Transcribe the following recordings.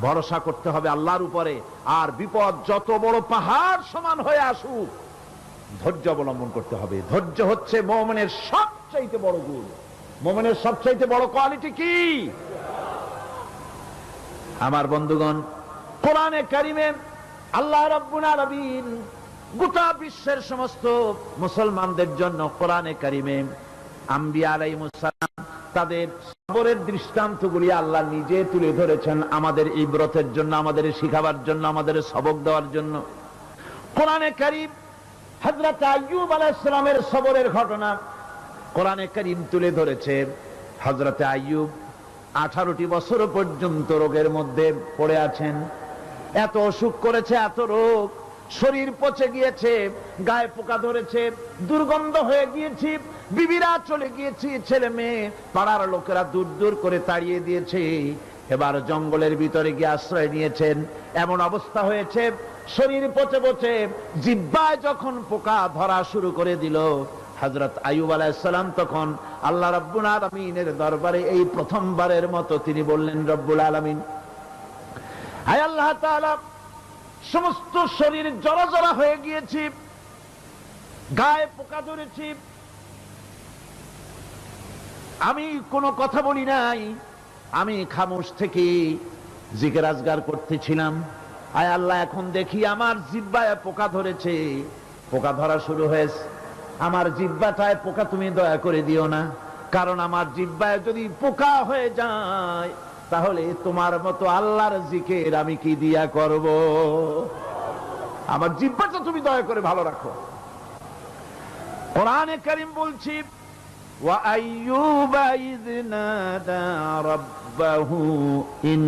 ভরসা করতে হবে আল্লাহর উপরে। আর বিপদ যত বড় পাহাড় সমান হয়ে আসুক, ধৈর্য অবলম্বন করতে হবে। ধৈর্য হচ্ছে মুমিনের সবচাইতে বড় গুণ। মুমিনের সবচাইতে বড় কোয়ালিটি কি? আমার বন্ধুগণ, কোরআনে কারিমে আল্লাহ রাব্বুল আলামিন গোটা বিশ্বের সমস্ত মুসলমানদের জন্য কোরআনে কারিমে আম্বিয়া আলাইহিস সালাম তাদের সবরের দৃষ্টান্তগুলি আল্লাহ নিজে তুলে ধরেছেন আমাদের ইবরতের জন্য, আমাদের শিখাবার জন্য, আমাদের সবক দেওয়ার জন্য। কোরআনে কারিম হযরত আইয়ুব আলাইহিস সালামের সবরের ঘটনা কোরআনে কারিম তুলে ধরেছে। হযরত আইয়ুব 18টি বছর পর্যন্ত রোগের মধ্যে পড়ে আছেন। এত অসুখ করেছে, এত রোগ, শরীর পচে গিয়েছে, গায়ে পোকা ধরেছে, দুর্গন্ধ হয়ে গিয়েছে, বিবিরা চলে গিয়েছে, ছেলে মেয়ে পাড়ার লোকেরা দূর দূর করে তাড়িয়ে দিয়েছে। এবার জঙ্গলের ভিতরে গিয়ে আশ্রয় নিয়েছেন। এমন অবস্থা হয়েছে, শরীর পচে পচে জিহ্বায় যখন পোকা ধরা শুরু করে দিল, হযরত আইয়ুব আলাইহিস সালাম তখন আল্লাহ রাব্বুল আলামিনের দরবারে এই প্রথমবারের মতো তিনি বললেন, রব্বুল আলামিন, হে আল্লাহ তাআলা, সমস্ত শরীর জড়জড়া হয়ে গিয়েছে, গায়ে পোকা ধরেছে, আমি কোনো কথা বলি নাই, আমি খামোশ থেকে জিকির আজগার করতেছিলাম। আয় আল্লাহ, এখন দেখি আমার জিহ্বায় পোকা ধরেছে, পোকা ধরা শুরু হয়েছে। আমার জিহ্বাটায় পোকা তুমি দয়া করে দিও না, কারণ আমার জিহ্বায় যদি পোকা হয়ে যায় তাহলে তোমার মতো আল্লাহর জিকির আমি কি দিয়া করব? আমার জিহ্বাটা তুমি দয়া করে ভালো রাখো। কোরআনে কারীম বলছি, ওয়া আইয়ুবা ইয নাদা রাব্বাহু ইন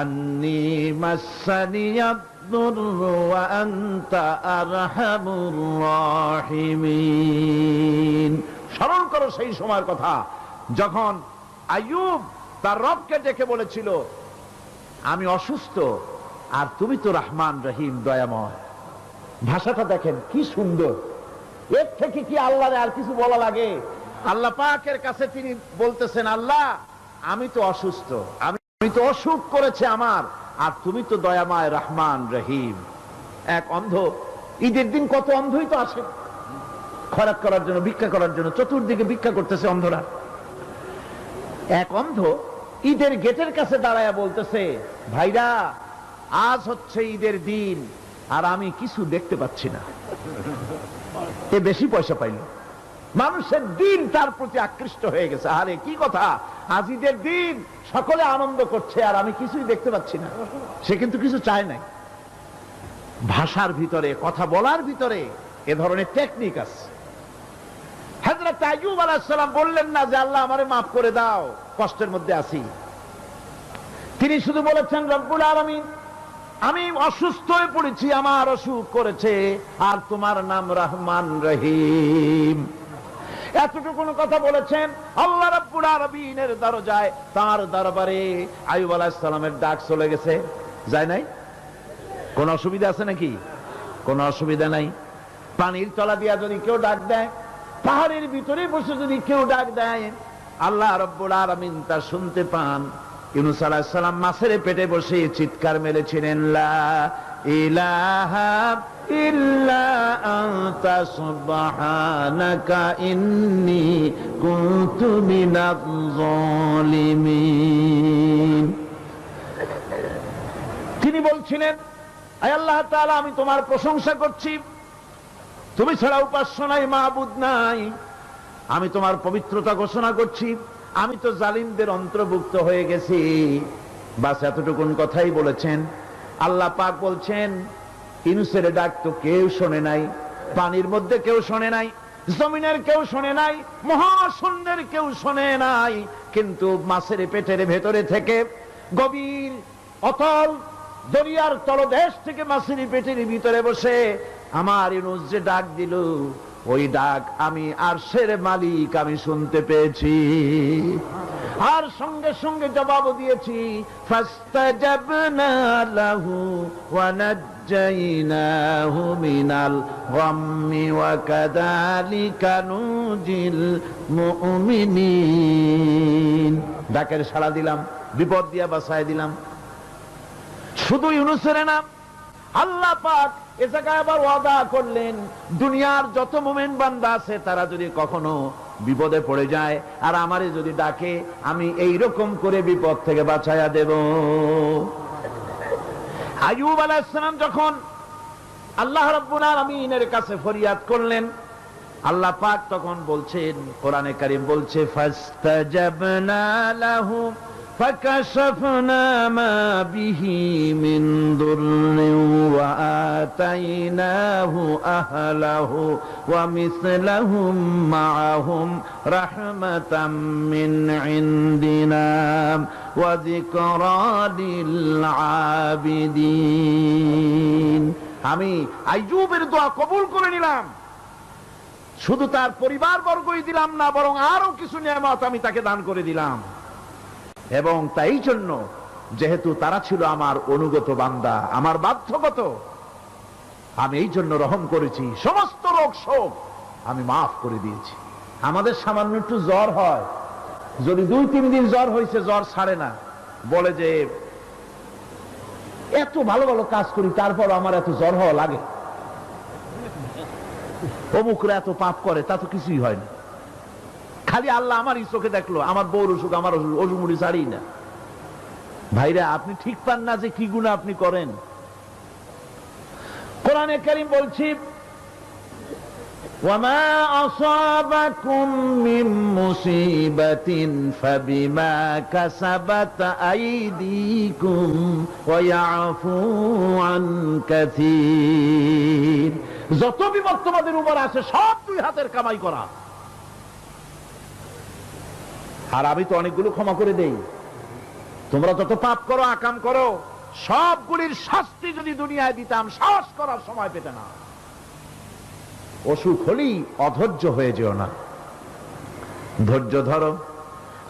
আন্নী মাসসানিয়াদ দুররু ওয়া আনতা আরহামুর রাহিমিন। স্মরণ করো সেই সময়ের কথা যখন আইয়ুব তার রবকে ডেকে বলেছিল, আমি অসুস্থ আর তুমি তো রহমান রহিম, দয়াময়। ভাষাটা দেখেন কি সুন্দর। এর থেকে কি আল্লাহরে আর কিছু বলা লাগে? আল্লাহ পাকের কাছে তিনি বলতেছেন, আল্লাহ আমি তো অসুস্থ, আমি তো অসুখ করেছে আমার, আর তুমি তো দয়াময় রহমান রহিম। এক অন্ধ, ঈদের দিন কত অন্ধই তো আসে খয়রাত করার জন্য, ভিক্ষা করার জন্য, চতুর্দিকে ভিক্ষা করতেছে অন্ধরা। এক অন্ধ ঈদের গেটের কাছে দাঁড়ায়া বলতেছে, ভাইরা আজ হচ্ছে ঈদের দিন আর আমি কিছু দেখতে পাচ্ছি না। এ বেশি পয়সা পাইল, মানুষের দিন তার প্রতি আকৃষ্ট হয়ে গেছে। আরে কি কথা, আজ ঈদের দিন, সকলে আনন্দ করছে আর আমি কিছুই দেখতে পাচ্ছি না। সে কিন্তু কিছু চায় নাই। ভাষার ভিতরে, কথা বলার ভিতরে এ ধরনের টেকনিক আছে। হযরত আইয়ুব আলাইহিস সালাম বললেন না যে আল্লাহ আমারে মাফ করে দাও, কষ্টের মধ্যে আছি। তিনি শুধু বলেছেন, রব্বুল আলামিন, আমি অসুস্থ হয়ে পড়েছি, আমার অসুখ করেছে, আর তোমার নাম রহমান রহিম। এতটুকু কথা বলেছেন। আল্লাহ রাব্বুল আলামিনের দরজায়, তার দরবারে আইয়ুব আলাইহিস সালামের ডাক চলে গেছে। যায় নাই? কোন অসুবিধা আছে নাকি? কোন অসুবিধা নাই। পানির তলা দিয়া যদি কেউ ডাক দেয়, পাহাড়ের ভিতরে বসে যদি কেউ ডাক দেয়, আল্লাহ রাব্বুল আলামিন তা শুনতে পান। ইউনূস আলাইহিস সালাম মাছের পেটে বসে চিৎকার মেরেছিলেন, লা ইলাহা ইল্লা আনতা সুবহানাকা ইন্নী কুনতু মিনাজ জালিমিন। তিনি বলছিলেন, আয় আল্লাহ তাআলা, আমি তোমার প্রশংসা করছি, তুমি ছাড়া উপাস্য নাই, মাবুদ নাই। আমি তোমার পবিত্রতা ঘোষণা করছি, আমি তো জালিমদের অন্তর্ভুক্ত হয়ে গেছি। বাস এতটুকুন কথাই বলেছেন। আল্লাহ পাক বলছেন, ইউনূসের ডাক তো কেউ শোনে নাই, পানির মধ্যে কেউ শোনে নাই, জমিনের কেউ শোনে নাই, মহাশূন্যের কেউ শোনে নাই, কিন্তু মাছের পেটের ভেতরে থেকে, গভীর অতল দরিয়ার তলদেশ থেকে মাছের পেটের ভিতরে বসে আমার ইউনূস যে ডাক দিল, ওই ডাক আমি আরশের মালিক আমি শুনতে পেয়েছি, আর সঙ্গে সঙ্গে জবাব দিয়েছি। ফাস্তাজাবনা লাহু ওয়া নাজ্জাইনাহু মিনাল গাম্মি ওয়া কাযালিকা নুজিল মুমিনিন। ডাকের সাড়া দিলাম, বিপদ দিয়া বাঁচায় দিলাম। শুধু ইউনূসের না, আল্লাহ পাক এ জায়গায় আবার ওয়াদা করলেন, দুনিয়ার যত মুমিন বান্দা আছে তারা যদি কখনো বিপদে পড়ে যায় আর আমারে যদি ডাকে, আমি এই রকম করে বিপদ থেকে বাঁচায়া দেব। আইয়ুব আলাইহিস সালাম যখন আল্লাহ রাব্বুল আলামিনের কাছে ফরিয়াদ করলেন, আল্লাহ পাক তখন বলছেন, কোরআনে কারীম বলছে, ফাস্তাজাবনা লাহু ফাকাশাফনা মা বিহি মিন দুররিন ওয়া আতাইনাহু আহলাহু ওয়া মিসলাহুম মাআহুম রাহমাতাম মিন ইনদিনা ওয়া যিকরা লিল আবিদিন। আমি আইয়ুবের দোয়া কবুল করে নিলাম, শুধু তার পরিবার বর্গই দিলাম না, বরং আরো কিছু নিয়ামত আমি তাকে দান করে দিলাম। এবং তাই জন্য যেহেতু তারা ছিল আমার অনুগত বান্দা, আমার বাধ্যগত, আমি এই জন্য রহম করেছি, সমস্ত রোগ শোক আমি মাফ করে দিয়েছি। আমাদের সামান্য একটু জ্বর হয়, যদি 2-3 দিন জ্বর হয়েছে, জ্বর ছাড়ে না, বলে যে এত ভালো ভালো কাজ করি তারপর আমার এত জ্বর হওয়া লাগে, অমুকরা এত পাপ করে, তা তো কিছুই হয় না, খালি আল্লাহ আমার চোখে দেখলো, আমার বউর অসুখ, আমার অসুখ মুড়ি ছাড়ি না। ভাইরা, আপনি ঠিক পান না যে কি গুনাহ আপনি করেন। কোরআনে কারীম বলছি, ওয়ামা আসাবাকুম মিন মুসিবাতিন ফাবিমা কাসাবাত আইদিকুম ওয়া ইয়াফু আন কাসীর। যত বিপদ তোমাদের উপর আসে সব দুই হাতের কামাই করা, আর আমি তো অনেকগুলো ক্ষমা করে দেই। তোমরা যত পাপ করো, আকাম করো, সবগুলির শাস্তি যদি দুনিয়ায় দিতাম, সাহস করার সময় পেতে না। অসুখ হলেই অধৈর্য হয়ে যেও না, ধৈর্য ধরো।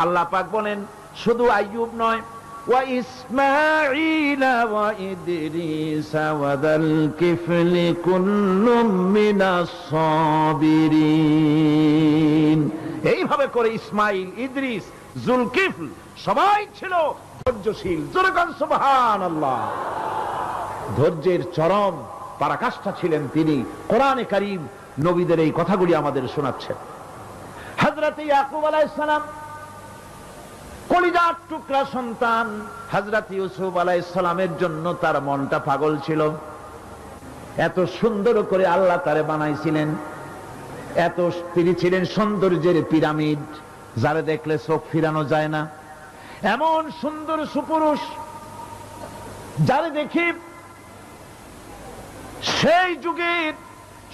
আল্লাহ পাক বলেন, শুধু আইয়ুব নয়, ওয়া ইসমাঈল ওয়া ইদরিস ওয়া যাল কিফলি কুল্লুম মিনাস সাবিরিন। এইভাবে করে ইসমাইল, ইদ্রিস, জুলকিফল সবাই ছিল ধৈর্যশীল। জোরে বলেন সুবহানাল্লাহ। ধৈর্যের চরম পরাকাষ্ঠা ছিলেন তিনি। কোরআনে কারীম নবীদের এই কথাগুলি আমাদের শোনাচ্ছেন। হযরত ইয়াকুব আলাইহিস সালাম কলিজার টুকরা সন্তান হযরত ইউসুফ আলাইহিস সালামের জন্য তার মনটা পাগল ছিল। এত সুন্দর করে আল্লাহ তারে বানাইছিলেন, এত তিনি ছিলেন সৌন্দর্যের পিরামিড, যারা দেখলে চোখ ফিরানো যায় না, এমন সুন্দর সুপুরুষ, যারা দেখি সেই যুগের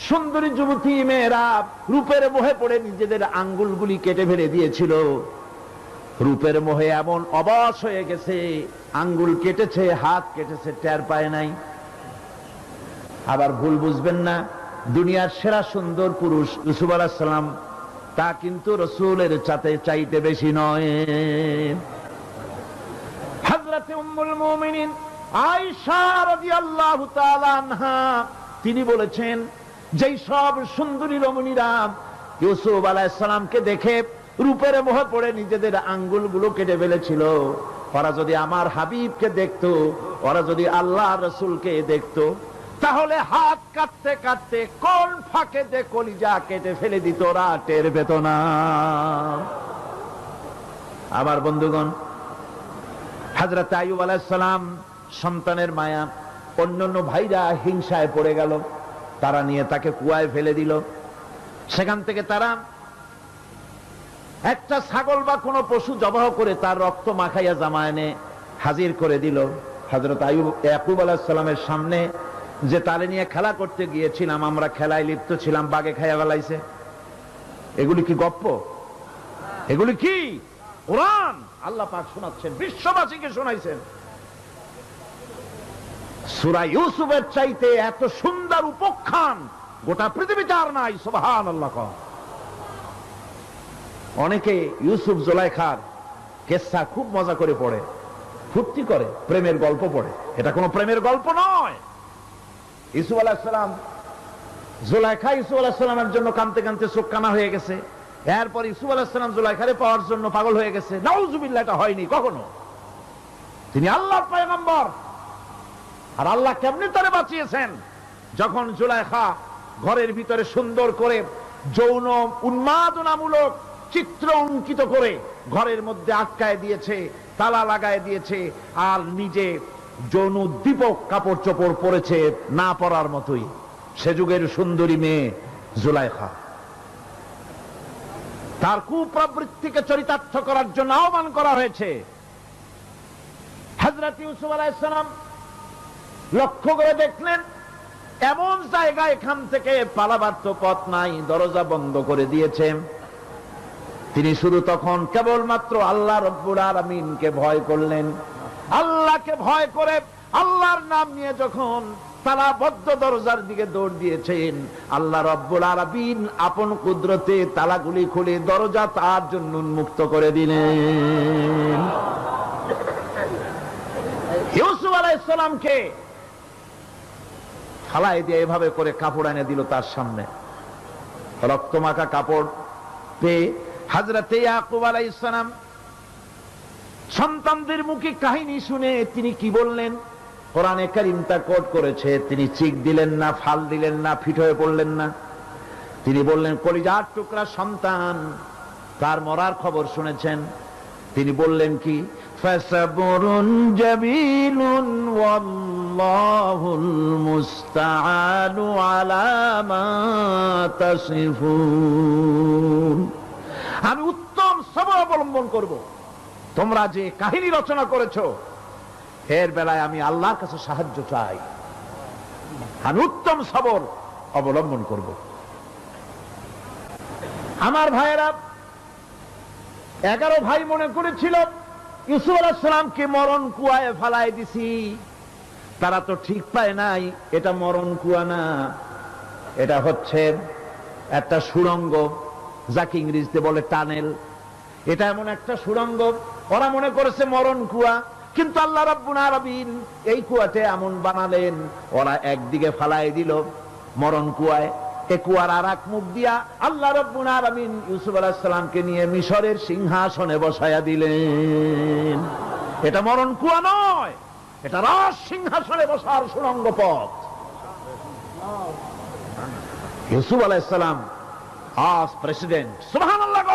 সুন্দরী যুবতী মেয়েরা রূপের মোহে পড়ে নিজেদের আঙ্গুলগুলি কেটে ফেলে দিয়েছিল। রূপের মোহে এমন অবশ হয়ে গেছে, আঙ্গুল কেটেছে, হাত কেটেছে, টের পায় নাই। আবার ভুল বুঝবেন না, দুনিয়ার সেরা সুন্দর পুরুষ ইউসুফ আলাইহিস সালাম, তা কিন্তু রাসূলের চাইতে বেশি নয়। হযরত উম্মুল মুমিনিন আয়েশা রাদিয়াল্লাহু তাআলা আনহা তিনি বলেছেন, যেই সব সুন্দরী রমণীরা ইউসুফ আলাইহিস সালামকে দেখে রূপের মোহে পড়ে নিজেদের আঙ্গুলগুলো কেটে ফেলেছিল, ওরা যদি আমার হাবিবকে দেখতো, ওরা যদি আল্লাহ রাসূলকে দেখতো, তাহলে হাত কাটতে কাটতে কোন ফাঁকে দে কলিজা কেটে ফেলে দিত, ওরা টের পেত না। আমার বন্ধুগণ, হযরত আইয়ুব আলাইহিস সালাম সন্তানের মায়া, অন্যান্য ভাইরা হিংসায় পড়ে গেল, তারা নিয়ে তাকে কুয়ায় ফেলে দিল। সেখান থেকে তারা একটা ছাগল বা কোনো পশু জবাহ করে তার রক্ত মাখাইয়া জামায়ানে হাজির করে দিল। হযরত ইয়াকুব আলাইহিস সালামের সামনে যে তালে নিয়ে খেলা করতে গিয়েছিলাম, আমরা খেলায় লিপ্ত ছিলাম, বাগে খাইয়া ফেলাইছে। এগুলি কি গপ্প? এগুলি কি কোরআন? আল্লাহ পাক শোনাচ্ছেন, বিশ্ববাসীকে শোনাইছেন। সূরা ইউসুফের চাইতে এত সুন্দর উপখ্যান গোটা পৃথিবীতে আর নাই। সুবহানাল্লাহ। অনেকে ইউসুফ জুলাইখার কেসা খুব মজা করে পড়ে, ফুর্তি করে, প্রেমের গল্প পড়ে। এটা কোনো প্রেমের গল্প নয়। ইউসুফ আলাইহিস সালাম, জুলাইখা ইউসুফ আলাইহিস সালামের জন্য কাঁদতে কাঁদতে চোখ কানা হয়ে গেছে। এরপর ইউসুফ আলাইহিস সালাম জুলাইখারে পাওয়ার জন্য পাগল হয়ে গেছে। নাউজুবিল্লাহ, এটা হয়নি কখনো। তিনি আল্লাহর পয়গম্বর, আর আল্লাহ কেমনে তারে বাঁচিয়েছেন? যখন জুলাইখা ঘরের ভিতরে সুন্দর করে যৌন উন্মাদনামূলক চিত্র অঙ্কিত করে ঘরের মধ্যে আটকায় দিয়েছে, তালা লাগায় দিয়েছে, আর নিজে যৌন উদ্দীপক কাপড় চোপড় পরেছে না পরার মতোই। সে যুগের সুন্দরী মেয়ে জুলাইখা। তার কুপ্রবৃত্তিকে চরিতার্থ করার জন্য আহ্বান করা হয়েছে। হযরত ইউসুফ আলাইহিস সালাম লক্ষ্য করে দেখলেন এমন জায়গা, এখান থেকে পালাবার তো পথ নাই, দরজা বন্ধ করে দিয়েছে। তিনি শুধু তখন কেবলমাত্র আল্লাহ রাব্বুল আলামিনকে ভয় করলেন। আল্লাহকে ভয় করে আল্লাহর নাম নিয়ে যখন তালাবদ্ধ দরজার দিকে দৌড় দিয়েছেন, আল্লাহ রাব্বুল আলামিন আপন কুদরতে তালাগুলি খুলে দরজা তার জন্য উন্মুক্ত করে দিলেন। ইউসুফ আলাইহিস সালামকে ফালাই দিয়ে এভাবে করে কাপড় এনে দিল তার সামনে। রক্তমাখা কাপড় পেয়ে হযরত ইয়াকুব আলাইহিস সালাম সন্তানদের মুখে কাহিনী শুনে তিনি কি বললেন? কোরআনে কারীম তা কোট করেছে। তিনি চিক দিলেন না, ফাল দিলেন না, ফিট হয়ে পড়লেন না। তিনি বললেন, কলিজার টুকরা সন্তান তার মরার খবর শুনেছেন। তিনি বললেন কি? ফাসাবরুন জামিলুন ওয়াল্লাহুল মুস্তাআনু আলা মা তাসিফুন। আমি উত্তম সবর অবলম্বন করব। তোমরা যে কাহিনী রচনা করেছো এর বেলায় আমি আল্লাহর কাছে সাহায্য চাই। আমি উত্তম সবর অবলম্বন করব। আমার ভাইয়েরা, 11 ভাই মনে করেছিল ইউসুফ আলাইহিস সালামকে মরণ কুয়ায় ফেলায় দিছি। তারা তো ঠিক পায় নাই এটা মরণ কুয়া না, এটা হচ্ছে একটা সুড়ঙ্গ, যাকে ইংরেজিতে বলে টানেল। এটা এমন একটা সুড়ঙ্গ, ওরা মনে করেছে মরণ কুয়া। কিন্তু আল্লাহ রাব্বুল আলামিন এই কুয়াতে এমন বানালেন, ওরা একদিকে ফালাই দিল মরণ কুয়ায়, এই কুয়ার আর এক মুখ দিয়া আল্লাহ রাব্বুল আলামিন ইউসুফ আলাইহিস সালামকে নিয়ে মিশরের সিংহাসনে বসায়া দিলেন। এটা মরণ কুয়া নয়, এটা রাজ সিংহাসনে বসার সুড়ঙ্গ পথ। ইউসুফ আলাইহিস সালাম আজ প্রেসিডেন্ট। সুবহানাল্লাহ,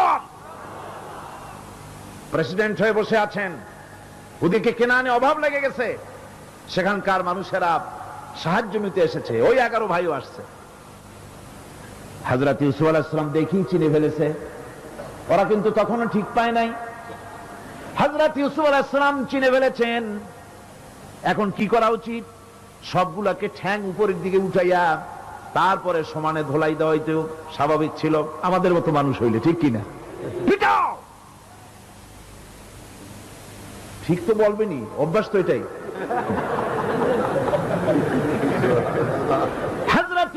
প্রেসিডেন্ট হয়ে বসে আছেন। ওদিকে কেনানে অভাব লেগে গেছে, সেখানকার মানুষেরা সাহায্য নিতে এসেছে। ওই 11 ভাইও আসছে। হযরত ইউসুফ আলাইহিস সালাম দেখেই চিনে ফেলেছে। ওরা কিন্তু তখনও ঠিক পায় নাই। হযরত ইউসুফ আলাইহিস সালাম চিনে ফেলেছেন। এখন কি করা উচিত? সবগুলাকে ঠ্যাং উপরের দিকে উঠাইয়া তারপরে সমানে ধোলাই দেওয়া হইতো স্বাভাবিক ছিল, আমাদের মতো মানুষ হইলে, ঠিক কিনা? পিটাও, ঠিক তো বলবেনি, অভ্যাস তো এটাই। হযরত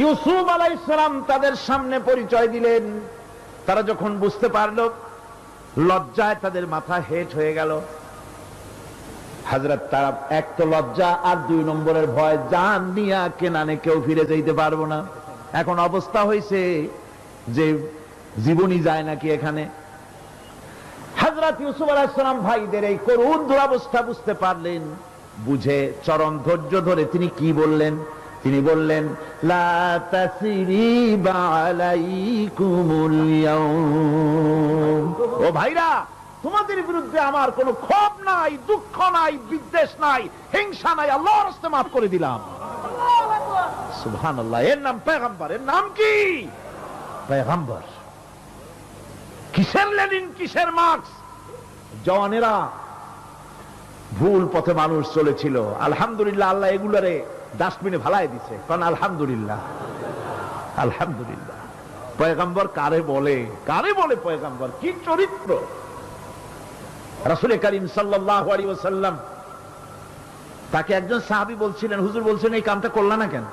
ইউসুফ আলাইহিস সালাম তাদের সামনে পরিচয় দিলেন। তারা যখন বুঝতে পারল, লজ্জায় তাদের মাথা হেট হয়ে গেল। হযরত, তারা এক তো লজ্জা, আর 2 নম্বরের ভয়, জান নিয়া কেনানে কেউ ফিরে যাইতে পারবো না। এখন অবস্থা হয়েছে যে জীবনই যায় নাকি এখানে। হযরত ইউসুফ আলাইহিস সালাম ভাইদের এই করুণ দুরবস্থা বুঝতে পারলেন। বুঝে চরম ধৈর্য ধরে তিনি কি বললেন? তিনি বললেন, লা তাসরিবা আলাইকুমুল ইয়াউম। ও ভাইরা, তোমাদের বিরুদ্ধে আমার কোনো ক্ষোভ নাই, দুঃখ নাই, বিদ্বেষ নাই, হিংসা নাই, আল্লাহর রাস্তায় মাফ করে দিলাম। সুবহানাল্লাহ। এর নাম পয়গম্বর। এর নাম কি? পয়গম্বর। কিসের লেনিন, কিসের মার্কস? জওয়ানেরা, ভুল পথে মানুষ চলেছিল। আলহামদুলিল্লাহ, আল্লাহ এগুলারে ডাস্টবিনে ফালাই দিছে। কারণ আলহামদুলিল্লাহ, আলহামদুলিল্লাহ। পয়গম্বর কারে বলে? কারে বলে পয়গম্বর? কি চরিত্র! রাসূল করিম সাল্লাল্লাহু আলাইহি ওয়াসাল্লাম, তাকে একজন সাহাবী বলছিলেন, হুজুর বলছেন এই কামটা করলা না কেন?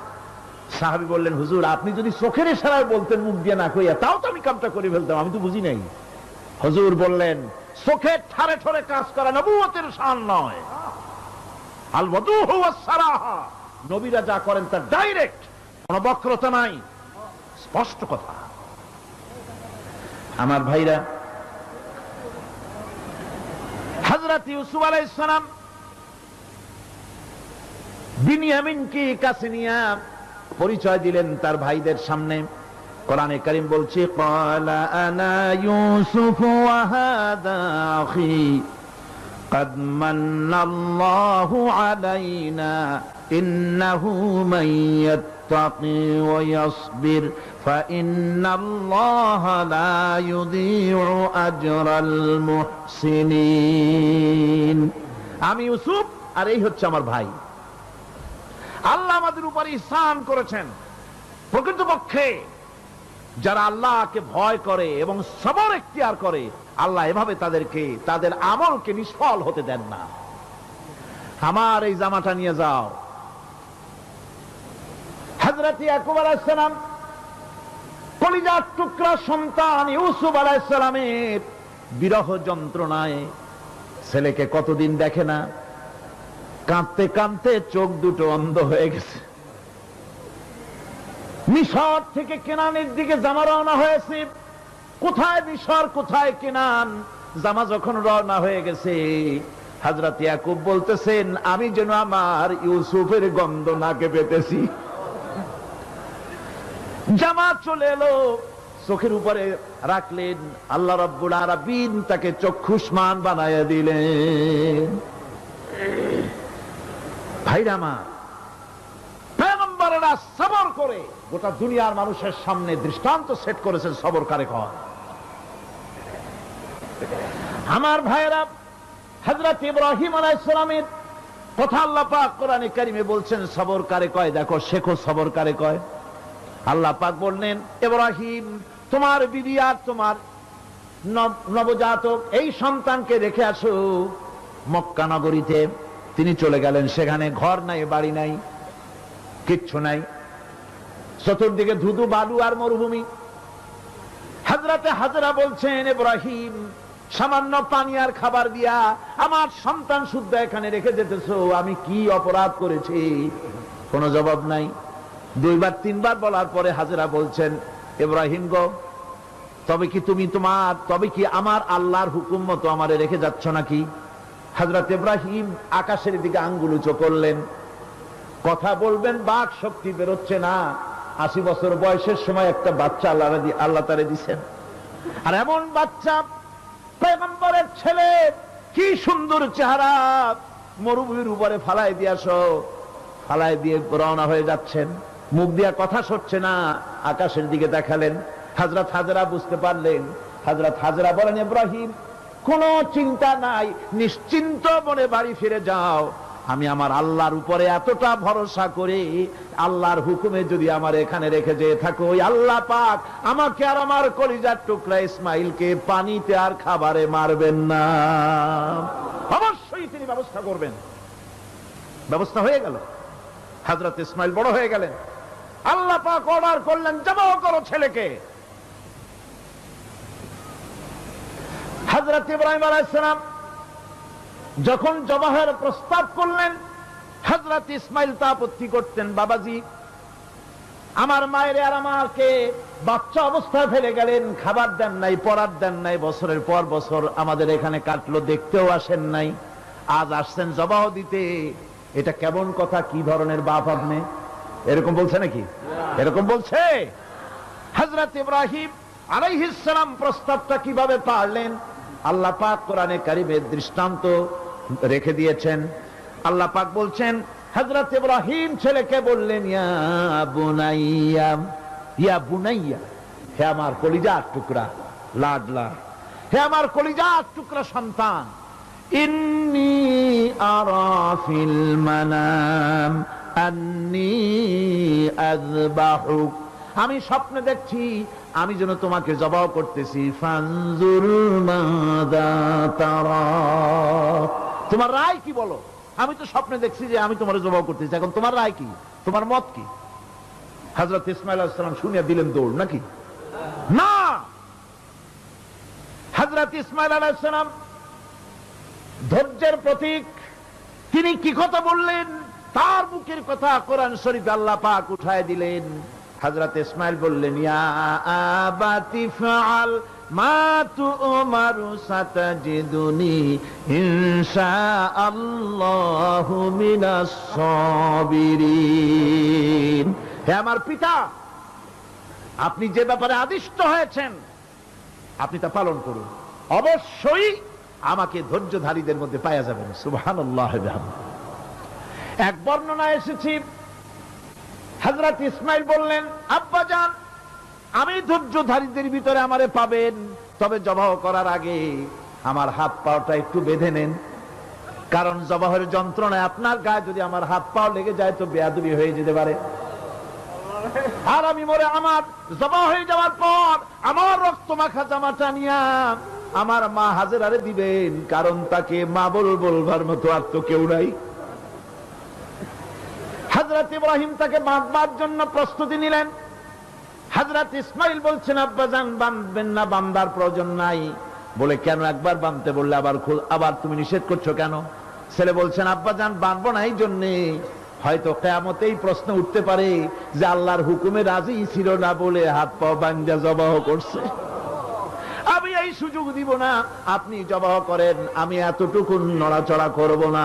সাহাবী বললেন, হুজুর আপনি যদি চোখের ইশারায় বলতেন মুখ দিয়ে না কইয়া, তাও তো আমি কামটা করে ফেলতাম, আমি তো বুঝি নাই। হুজুর বললেন, চোখের ঠারে ঠারে কাজ করা নবুয়তের শান নয়। আল ওয়াদুহু ওয়াস সারাহা, নবীরা যা করেন তা ডাইরেক্ট, কোনো বক্রতা নাই, স্পষ্ট কথা। আমার ভাইরা, হযরত ইউসুফ আলাইহিস সালাম বিনিয়ামিনকে কাছে নিয়ে পরিচয় দিলেন তার ভাইদের সামনে। কোরআনে কারীম বলছে, ক্বালা আনা ইউসুফ ওয়া হাদা আখি قد من الله علينا إنه من يتقي ويصبر فإن الله لا يضيع أجر المحسنين। আমি ইউসুফ আর এই হচ্ছে আমার ভাই। আল্লাহ আমাদের উপর ইহসান করেছেন। প্রকৃতপক্ষে যারা আল্লাহকে ভয় করে এবং সবর এখতিয়ার করে, আল্লাহ এভাবে তাদেরকে তাদের আমলকে নিষ্ফল হতে দেন না। আমার এই জামাটা নিয়ে যাও। হযরত ইয়াকুব আলাইহিস সালাম কলিজার টুকরা সন্তান ইউসুফ আলাইহিস সালামের বিরহ যন্ত্রণায় ছেলেকে কতদিন দেখে না, কাঁদতে কাঁদতে চোখ দুটো অন্ধ হয়ে গেছে। মিশর থেকে কেনানের দিকে জামা রওনা হয়েছে। কোথায় মিশর, কোথায় কেনান? জামা যখন রওনা হয়ে গেছে, হযরত ইয়াকুব বলতেছেন, আমি যেন আমার ইউসুফের গন্ধ নাকে পেতেছি। জামা চলে এলো, চোখের উপরে রাখলেন, আল্লাহ রাব্বুল আলামিন তাকে চক্ষুষ্মান বানায়া দিলেন। ভাইরা আমার, পয়গম্বরেরা সবর করে গোটা দুনিয়ার মানুষের সামনে দৃষ্টান্ত সেট করেছেন সবর কারে কয়। আমার ভাইরা, হযরত ইব্রাহিম আলাইহিস সালামের কথা আল্লাহ পাক কোরআনে কারীমে বলছেন সবর কারে কয়। দেখো, শেখো সবর কারে কয়। আল্লাহ পাক বললেন, ইব্রাহিম তোমার বিবি আর তোমার নবজাতক এই সন্তানকে রেখে আসো মক্কা নগরীতে। তিনি চলে গেলেন। সেখানে ঘর নাই, বাড়ি নাই, কিচ্ছু নাই, চতুর্দিকে ধুধু বালু আর মরুভূমি। হযরতে হাজরা বলছেন, ইব্রাহিম সামান্য পানি আর খাবার দিয়া আমার সন্তান শুদ্ধ এখানে রেখে যেতেছো, আমি কি অপরাধ করেছি? কোনো জবাব নাই। দুইবার তিনবার বলার পরে হাজরা বলছেন, ইব্রাহিম গো, তবে কি আমার আল্লাহর হুকুম মতো আমারে রেখে যাচ্ছ নাকি? হযরত ইব্রাহিম আকাশের দিকে আঙ্গুল উঁচু করলেন। কথা বলবেন, বাক শক্তি বেরোচ্ছে না। 80 বছর বয়সের সময় একটা বাচ্চা আল্লাহ তারে দিচ্ছেন। আর এমন বাচ্চা, পয়গম্বরের ছেলে, কি সুন্দর চেহারা, মরুভূমির উপরে ফালাই দিয়ে রওনা হয়ে যাচ্ছেন। মুখ দিয়া কথা সরছে না, আকাশের দিকে দেখালেন। হযরত হাজরা বুঝতে পারলেন। হযরত হাজরা বলেন, ইব্রাহিম কোনো চিন্তা নাই, নিশ্চিন্ত মনে বাড়ি ফিরে যাও। আমি আমার আল্লাহর উপরে এতটা ভরসা করে আল্লাহর হুকুমে যদি আমার এখানে রেখে যেয়ে থাকো, ওই আল্লাহ পাক আমাকে আর আমার কলিজার টুকরা ইসমাইলকে পানিতে আর খাবারে মারবেন না, অবশ্যই তিনি ব্যবস্থা করবেন। ব্যবস্থা হয়ে গেল। হযরত ইসমাইল বড় হয়ে গেলেন। আল্লাহ পাক অর্ডার করলেন, জবাহ করো ছেলেকে। হযরত ইব্রাহিম আলাইহিস সালাম যখন জবাহের প্রস্তাব করলেন, হযরত ইসমাইল তা আপত্তি করতেন, বাবাজি আমার মায়ের আর আমাকে বাচ্চা অবস্থায় ফেলে গেলেন, খাবার দেন নাই, পড়ার দেন নাই, বছরের পর বছর আমাদের এখানে কাটলো, দেখতেও আসেন নাই, আজ আসছেন জবাহ দিতে। এটা কেমন কথা? কি ধরনের বাপ আপনি? এরকম বলছে নাকি? এরকম বলছে? হযরত ইব্রাহিম আলাইহিস সালাম প্রস্তাবটা কিভাবে পারলেন? আল্লাহ পাক কোরআনে কারীমের দৃষ্টান্ত রেখে দিয়েছেন। আল্লাহ পাক বলছেন, হযরত ইব্রাহিম ছেলেকে বললেন, ইয়া বুনাইয়া, হে আমার কলিজার টুকরা লাডলা, হে আমার কলিজার টুকরা সন্তান, ইন্নী আরা ফিল মানাম আন্নী আযবাহুক, আমি স্বপ্নে দেখছি আমি যেন তোমাকে জবাহ করতেছি। ফানজুর মাযা তারা, তোমার রায় কি বলো? আমি তো স্বপ্নে দেখছি যে আমি তোমার জবাহ করতেছি, এখন তোমার রায় কি, তোমার মত কি? হযরত ইসমাঈল আলাইহিস সালাম শুনিয়া দিলেন দৌড়, নাকি না? হযরত ইসমাঈল আলাইহিস সালাম ধৈর্যের প্রতীক। তিনি কি কথা বললেন? তার মুখের কথা কোরআন শরীফে আল্লাহ পাক উঠায় দিলেন। হযরত ইসমাঈল বললেন, ইয়া আবাতি ফাআল মা তু'মারু সাতাজিদুনি ইনশাআল্লাহু মিনাস সাবিরিন। হে আমার পিতা, আপনি যে ব্যাপারে আদিষ্ট হয়েছেন আপনি তা পালন করুন, অবশ্যই আমাকে ধৈর্যধারীদের মধ্যে পাওয়া যাবেন। সুবহানাল্লাহ। এক বর্ণনায় এসেছে হযরত ইসমাঈল বললেন, আব্বাজান আমি ধৈর্যধারীদের ভিতরে আমারে পাবেন, তবে জবাহ করার আগে আমার হাত পাওটা একটু বেঁধে নেন, কারণ জবাহের যন্ত্রণায় আপনার গায়ে যদি আমার হাত পাও লেগে যায় তো বেয়াদবি হয়ে যেতে পারে। আর আমি মরে আমার জবাহ হয়ে যাওয়ার পর আমার রক্ত মাখা জামাটা নিয়ে আমার মা হাজেরারে দিবেন, কারণ তাকে মা বলবার মতো আর তো কেউ নাই। হযরত ইব্রাহিম তাকে বাঁধবার জন্য প্রস্তুতি নিলেন। হযরত ইসমাঈল বলছেন, আব্বাজান বাঁধবেন না, বাঁধার প্রয়োজন নাই। বলে কেন? একবার বাঁধতে বললে আবার তুমি নিষেধ করছো কেন? ছেলে বলছেন, আব্বাজান বাঁধবো না এই জন্যে, হয়তো কিয়ামতেই প্রশ্ন উঠতে পারে যে আল্লাহর হুকুমে রাজি ছিল না বলে হাত পা বাঁধা জবাহ করছে। আমি এই সুযোগ দিব না, আপনি জবাহ করেন, আমি এতটুকু নড়াচড়া করব না।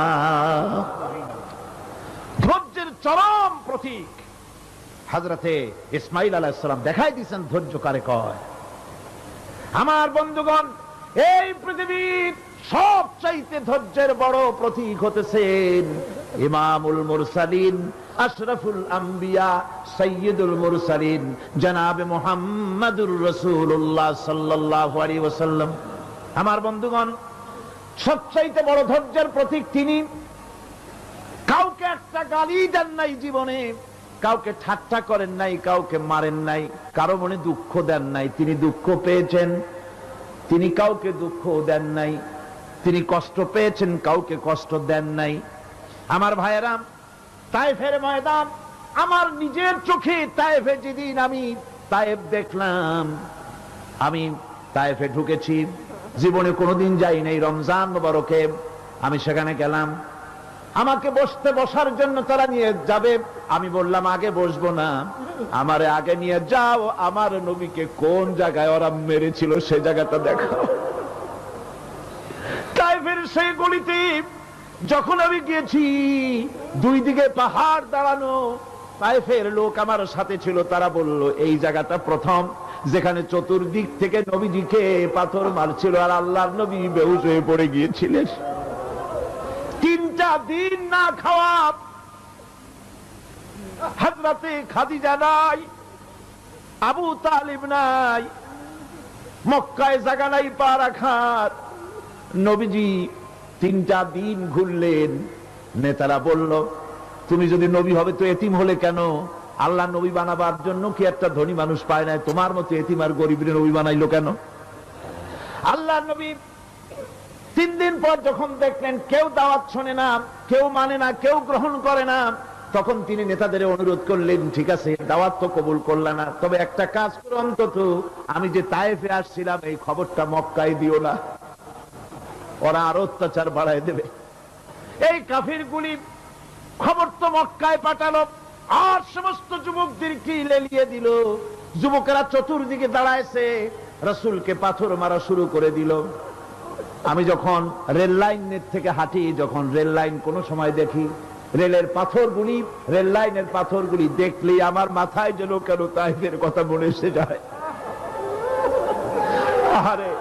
ধৈর্যের চরম প্রতীক হযরতে ইসমাঈল আলাইহিস সালাম দেখাই দিয়েছেন ধৈর্য কারে কয়। আমার বন্ধুগণ, এই পৃথিবীর সবচাইতে ধৈর্যের বড় প্রতীক হতেছেন ইমামুল মুরসালিন, আশরাফুল আম্বিয়া, সাইয়্যিদুল মুরসালিন জনাবে মুহাম্মাদুর রাসূলুল্লাহ সাল্লাল্লাহু আলাইহি ওয়াসাল্লাম। আমার বন্ধুগণ, সবচাইতে বড় ধৈর্যের প্রতীক তিনি। কাউকে একটা গালি দেন নাই জীবনে, কাউকে ঠাট্টা করেন নাই, কাউকে মারেন নাই, কারো মনে দুঃখ দেন নাই। তিনি দুঃখ পেয়েছেন, তিনি কাউকে দুঃখ দেন নাই। তিনি কষ্ট পেয়েছেন, কাউকে কষ্ট দেন নাই। আমার ভাইয়েরা, তায়েফের ময়দান, আমার নিজের চোখে তায়েফে যেদিন আমি তায়েফ দেখলাম, আমি তায়েফে ঢুকেছি, জীবনে কোনোদিন যাই নাই। রমজান মোবারকে আমি সেখানে গেলাম, আমাকে বসার জন্য তারা নিয়ে যাবে। আমি বললাম আগে বসবো না, আমারে আগে নিয়ে যাও, আমার নবীকে কোন জায়গায় ওরা মেরেছিল সেই জায়গাটা দেখাও। তায়েফের সেই গলিতে যখন আমি গিয়েছি, দুই দিকে পাহাড় দাঁড়ানো, তায়েফের লোক আমার সাথে ছিল, তারা বলল এই জায়গাটা প্রথম যেখানে চতুর্দিক থেকে নবীজিকে পাথর মারছিল আর আল্লাহর নবী বেহুশ হয়ে পড়ে গিয়েছিলেন। 3টা দিন না খাওয়া, হযরতে খাদিজা নাই, আবু তালিব নাই, মক্কায় জায়গা নাই পা রাখার। নবীজি 3টা দিন ঘুরলেন। নেতারা বলল, তুমি যদি নবী হবে তো এতিম হলে কেন? আল্লাহ নবী বানাবার জন্য কি একটা ধনী মানুষ পায় না? তোমার মতো এতিম আর গরিবের নবী বানাইলো কেন? আল্লাহ নবী 3 দিন পর যখন দেখলেন কেউ দাওয়াত শোনে না, কেউ মানে না, কেউ গ্রহণ করে না, তখন তিনি নেতাদের অনুরোধ করলেন, ঠিক আছে দাওয়াত তো কবুল করলে না, তবে একটা কাজ করো, অন্তত আমি যে তায়েফে আসছিলাম এই খবরটা মক্কায় দিও না, ওরা আরো অত্যাচার বাড়ায় দেবে। এই কাফিরগুলি খবর তো মক্কায় পাঠালো, আর সমস্ত যুবকদেরকে লেলিয়ে দিল। যুবকেরা চতুর্দিকে দাঁড়াইছে, রাসূলকে পাথর মারা শুরু করে দিল। আমি যখন রেল লাইনের থেকে হাঁটি, যখন রেল লাইন কোনো সময় দেখি, রেলের পাথরগুলি, রেল লাইনের পাথরগুলি দেখলেই আমার মাথায় যেন কেন তায়েফের কথা মনে এসে যায়। আরে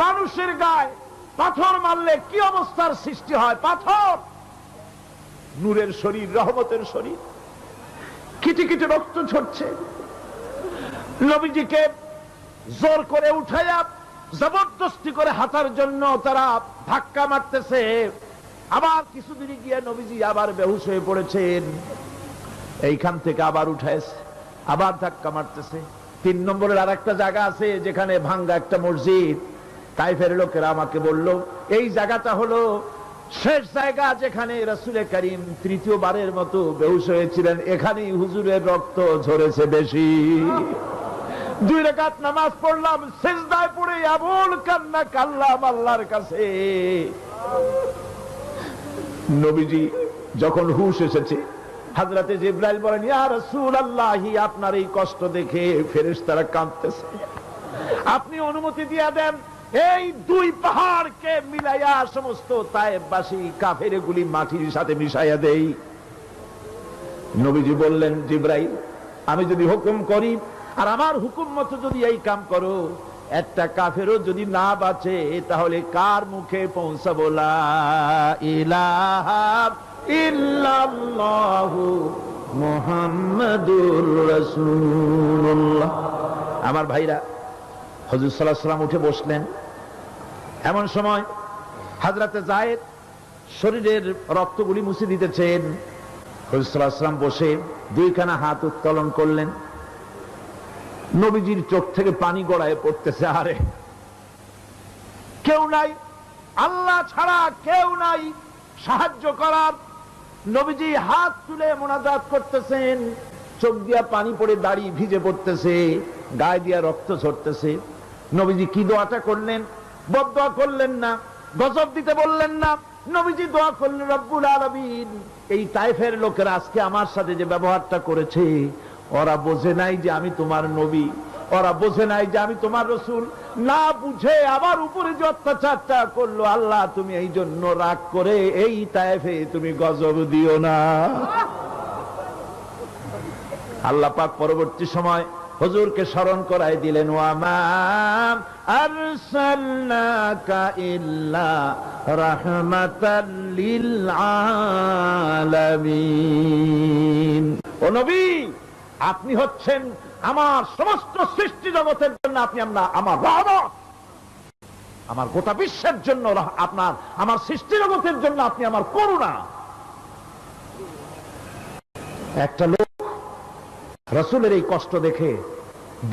মানুষের গায়ে পাথর মারলে কি অবস্থার সৃষ্টি হয়? পাথর নূরের শরীর, রহমতের শরীর, কিটি কিটি রক্ত ঝরছে। নবীজিকে জোর করে উঠাইয়া জবরদস্তি করে হাঁটার জন্য তারা ধাক্কা মারতেছে। আবার কিছুদিন গিয়ে নবীজি আবার বেহুশ হয়ে পড়েছেন, এইখান থেকে আবার উঠাইছে, আবার ধাক্কা মারতেছে। 3 নম্বরের আর একটা জায়গা আছে যেখানে ভাঙ্গা একটা মসজিদ। তায়েফের লোকেরা আমাকে বলল এই জায়গাটা হলো শেষ জায়গা যেখানে রাসূল করিম 3য়-বারের মতো বেহুশ হয়েছিলেন, এখানেই হুজুরের রক্ত ঝরেছে বেশি। 2 রাকাত নামাজ পড়লাম, সিজদায় পড়ে আবুল কান্না কাল্লাম আল্লাহর কাছে। নবীজি যখন হুশ এসেছে, হযরতে জিবরাইল বলেন, ইয়া রাসূলুল্লাহ, আপনার এই কষ্ট দেখে ফেরেশতারা কাঁদতেছে। আপনি অনুমতি দিয়ে দেন এই দুই পাহাড়কে মিলাইয়া সমস্ত তায়েফবাসী কাফের গুলি মাটির সাথে মিশাইয়া দেই। নবীজি বললেন, জিবরাইল, আমি যদি হুকুম করি আর আমার হুকুম মতো যদি এই কাম করো, একটা কাফেরও যদি না বাঁচে তাহলে কার মুখে পৌঁছাবো লা ইলাহা ইল্লাল্লাহু মুহাম্মাদুর রাসূলুল্লাহ। আমার ভাইরা, হুজুর সাল্লাল্লাহু আলাইহি ওয়াসাল্লাম উঠে বসলেন। এমন সময় হযরতে যায়েদ শরীরের রক্তগুলি মুছে দিতেছেন। হুজুর সাল্লাল্লাহু আলাইহি ওয়াসাল্লাম বসে দুইখানা হাত উত্তোলন করলেন। নবীজির চোখ থেকে পানি গড়ায় পড়তেছে। আরে কেউ নাই, আল্লাহ ছাড়া কেউ নাই সাহায্য করার। নবীজি হাত তুলে মোনাজাত করতেছেন, চোখ দিয়া পানি পড়ে দাড়ি ভিজে পড়তেছে, গায়ে দিয়া রক্ত ঝরতেছে। নবীজি কি দোয়াটা করলেন? বদদোয়া করলেন না, গজব দিতে বললেন না। নবীজি দোয়া করলেন, রব্বুল আলামিন, এই তায়েফের লোকেরা আজকে আমার সাথে যে ব্যবহারটা করেছে, ওরা বোঝে নাই যে আমি তোমার নবী, ওরা বোঝে নাই যে আমি তোমার রাসূল, না বুঝে আমার উপরে যে অত্যাচারটা করলো, আল্লাহ তুমি এই জন্য রাগ করে এই তায়েফে তুমি গজব দিও না। আল্লাহ পাক পরবর্তী সময় হুজুরকে স্মরণ করায় দিলেন, ওয়ামা আরসালনাকা ইল্লা রাহমাতাল লিল আলামিন। ও নবী, আপনি হচ্ছেন আমার সমস্ত সৃষ্টি জগতের জন্য আপনি আমার রহমত, আমার গোটা বিশ্বের জন্য আপনার, আমার সৃষ্টি জগতের জন্য আপনি আমার করুণা। একটা লোক রাসূলের এই কষ্ট দেখে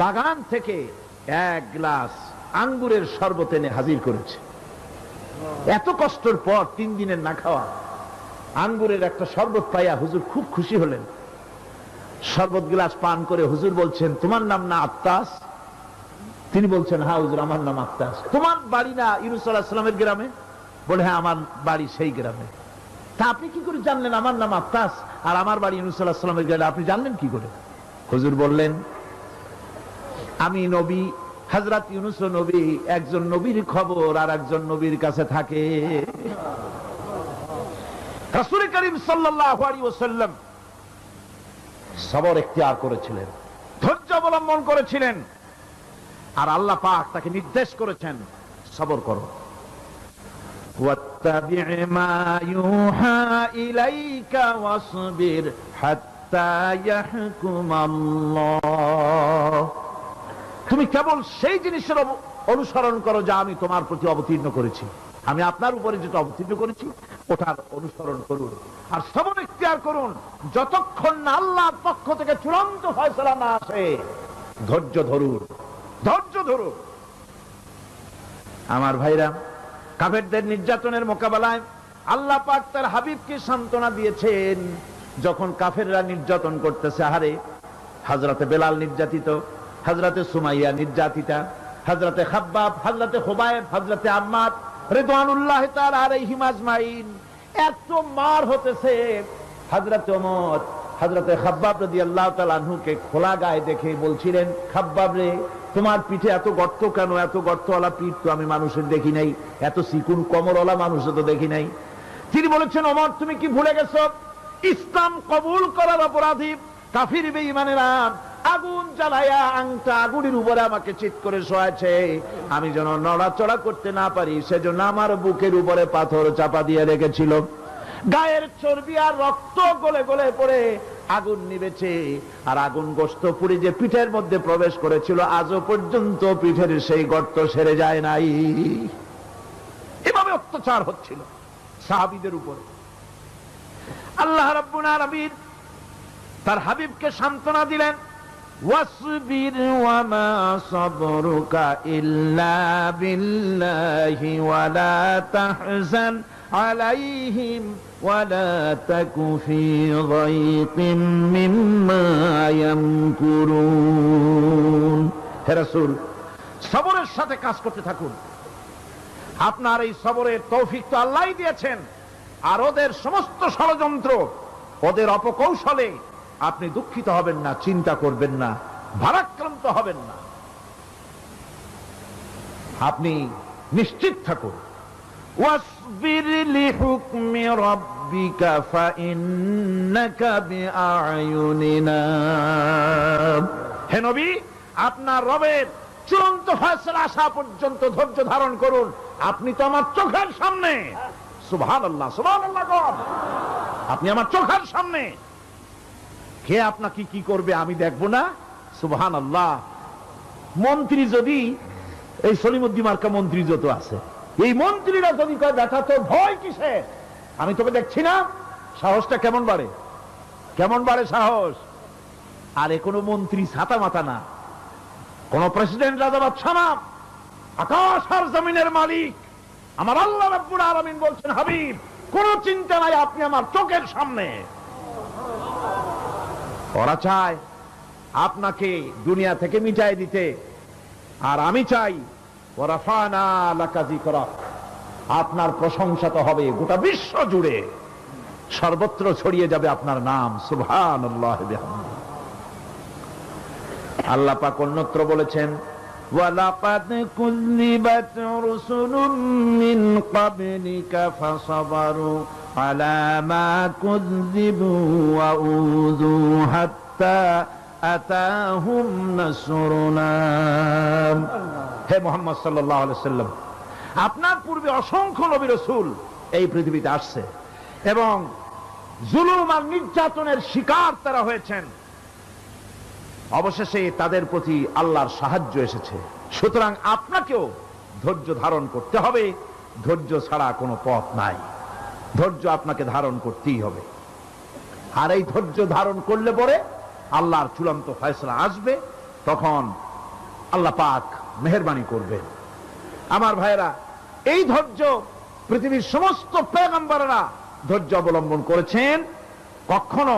বাগান থেকে এক গ্লাস আঙ্গুরের শরবত এনে হাজির করেছে। এত কষ্টের পর 3 দিনের না খাওয়া আঙ্গুরের একটা শরবত পাইয়া হুজুর খুব খুশি হলেন। শরবত গ্লাস পান করে হুজুর বলছেন, তোমার নাম না আত্তাস? তিনি বলছেন, হ্যাঁ হুজুর, আমার নাম আত্তাস। তোমার বাড়ি না ইউনূস আলাইহিস সালামের গ্রামে? বলে, হ্যাঁ আমার বাড়ি সেই গ্রামে। তা আপনি কি করে জানলেন আমার নাম আত্তাস আর আমার বাড়ি ইউনূস আলাইহিস সালামের গ্রামে? আপনি জানলেন কি করে? হুজুর বললেন, আমি নবী, হযরত ইউনূস নবী, একজন নবীর খবর আর একজন নবীর কাছে থাকে। রাসূল করিম সাল্লাল্লাহু আলাইহি ওয়াসাল্লাম সবর ইখতিয়ার করেছিলেন, ধৈর্য অবলম্বন করেছিলেন, আর আল্লাহ পাক তাকে নির্দেশ করেছেন, সবর করো। ওয়াত্তাবি' মা ইউহা ইলাইকা ওয়াসবির হাত্তা ইয়াহকুমাল্লাহ। তুমি কেবল সেই জিনিসের অনুসরণ করো যা আমি তোমার প্রতি অবতীর্ণ করেছি। আমি আপনার উপরে যেটা অবতীর্ণ করেছি ওটার অনুসরণ করুন, আর সবর ইখতিয়ার করুন যতক্ষণ না আল্লাহর পক্ষ থেকে চূড়ান্ত ফয়সালা না আসে। ধৈর্য ধরুন, ধৈর্য ধরুন। আমার ভাইরা, কাফেরদের নির্যাতনের মোকাবেলায় আল্লাহ পাক তার হাবিবকে সান্ত্বনা দিয়েছেন। যখন কাফেররা নির্যাতন করতেছে, আহারে হযরতে বেলাল নির্যাতিত, হযরতে সুমাইয়া নির্যাতিতা, হযরতে খাব্বাব, হযরতে খুবাইব, হযরতে আম্মার রিদওয়ানুল্লাহি তাআলা আলাইহিম আজমাইন, এত মার হতেছে। হযরতে ওমর হযরতে খাব্বাব রাদিয়াল্লাহু তাআলা আনহুকে খোলা গায়ে দেখে বলছিলেন, খাব্বাব রে, তোমার পিঠে এত গর্ত কেন? এত গর্তওয়ালা পিঠ তো আমি মানুষের দেখি নাই, এত চিকুন কোমরওয়ালা মানুষও তো দেখি নাই। তিনি বলেছেন, ওমর তুমি কি ভুলে গেছো? ইসলাম কবুল করার অপরাধী কাফির বেঈমানেরা আগুন জ্বালায়া আংটা আগুনের উপরে আমাকে চিৎ করে শোয়াছে। আমি যেন নড়াচড়া করতে না পারি সেজন্য আমার বুকের উপরে পাথর চাপা দিয়ে রেখেছিল। গায়ের চর্বি আর রক্ত গলে গলে পড়ে আগুন নিবেছে, আর আগুন গোশত পুড়ে যে পিঠের মধ্যে প্রবেশ করেছিল আজও পর্যন্ত পিঠের সেই গর্ত সেরে যায় নাই। এভাবে অত্যাচার হচ্ছিল সাহাবীদের উপরে। আল্লাহ রাব্বুল আলামিন তার হাবিবকে সান্ত্বনা দিলেন, ওয়াসবির ওয়ামা সাবরুকা ইল্লা বিল্লাহি ওয়ালা তাহজান আলাইহিম ওয়ালা তাকু ফি যায়কিম মিম্মা ইয়ামকুরুন। হে রাসূল, সবরের সাথে কাজ করতে থাকুন। আপনার এই সবরের তৌফিক তো আল্লাহই দিয়েছেন, আর ওদের সমস্ত ষড়যন্ত্র, ওদের অপকৌশলে আপনি দুঃখিত হবেন না, চিন্তা করবেন না, ভারাক্রান্ত হবেন না। আপনি নিশ্চিত থাকুন। ওয়াসবির লিহুকমি রাব্বিকা ফাইন্নাকা বিআয়ুনিনা। হে নবী, আপনার রবের চূড়ান্ত ফয়সালা আসা পর্যন্ত ধৈর্য ধারণ করুন। আপনি তো আমার চোখের সামনে। সুবহানাল্লাহ, সুবহানাল্লাহ। আপনি আমার চোখের সামনে। কে আপনাকে কি করবে আমি দেখব না? সুবহানাল্লাহ। মন্ত্রী যদি, এই সলিমুদ্দিন মার্কা মন্ত্রী যত আছে, এই মন্ত্রীরা যদি কয় দেখা তো ভয় কিসে, আমি তোকে দেখছি না, সাহসটা কেমন বাড়ে, কেমন বাড়ে সাহস। আরে কোন মন্ত্রী ছাতা মাথা না, কোন প্রেসিডেন্ট রাজা বাদশা না, আকাশ আর জমিনের মালিক আমার আল্লাহ রাব্বুল আলামিন বলছেন, হাবিব কোন চিন্তা নাই, আপনি আমার চোখের সামনে। ওরা চায় আপনাকে দুনিয়া থেকে মিটাই দিতে, আর আমি চাই ওয়ারাফানা লাকা যিকরাক, আপনার প্রশংসা তো হবে গোটা বিশ্ব জুড়ে, সর্বত্র ছড়িয়ে যাবে আপনার নাম। সুবহানাল্লাহ বিহামদিহি। আল্লাহ পাক অন্যত্র বলেছেন, ওয়ালাকাদ কুযযিবাত রুসুলুম মিন ক্বাবলিকা ফাসাবারু আলা মা কুযযিবু ওয়া উযু হাত্তা আতাহুম নাসরুনা। হে মুহাম্মদ সাল্লাল্লাহু আলাইহি ওয়াসাল্লাম, আপনার পূর্বে অসংখ্য নবী রাসূল এই পৃথিবীতে আসছে এবং জুলুম আর নির্যাতনের শিকার তারা হয়েছেন। অবশেষে তাদের প্রতি আল্লাহর সাহায্য এসেছে। সুতরাং আপনাকেও ধৈর্য ধারণ করতে হবে। ধৈর্য ছাড়া কোনো পথ নাই। ধৈর্য আপনাকে ধারণ করতেই হবে। আর এই ধৈর্য ধারণ করলে পরে আল্লাহর চূড়ান্ত ফয়সালা আসবে, তখন আল্লাহ পাক মেহেরবানি করবেন। আমার ভাইরা, এই ধৈর্য পৃথিবীর সমস্ত পয়গম্বররা ধৈর্য অবলম্বন করেছেন, কখনো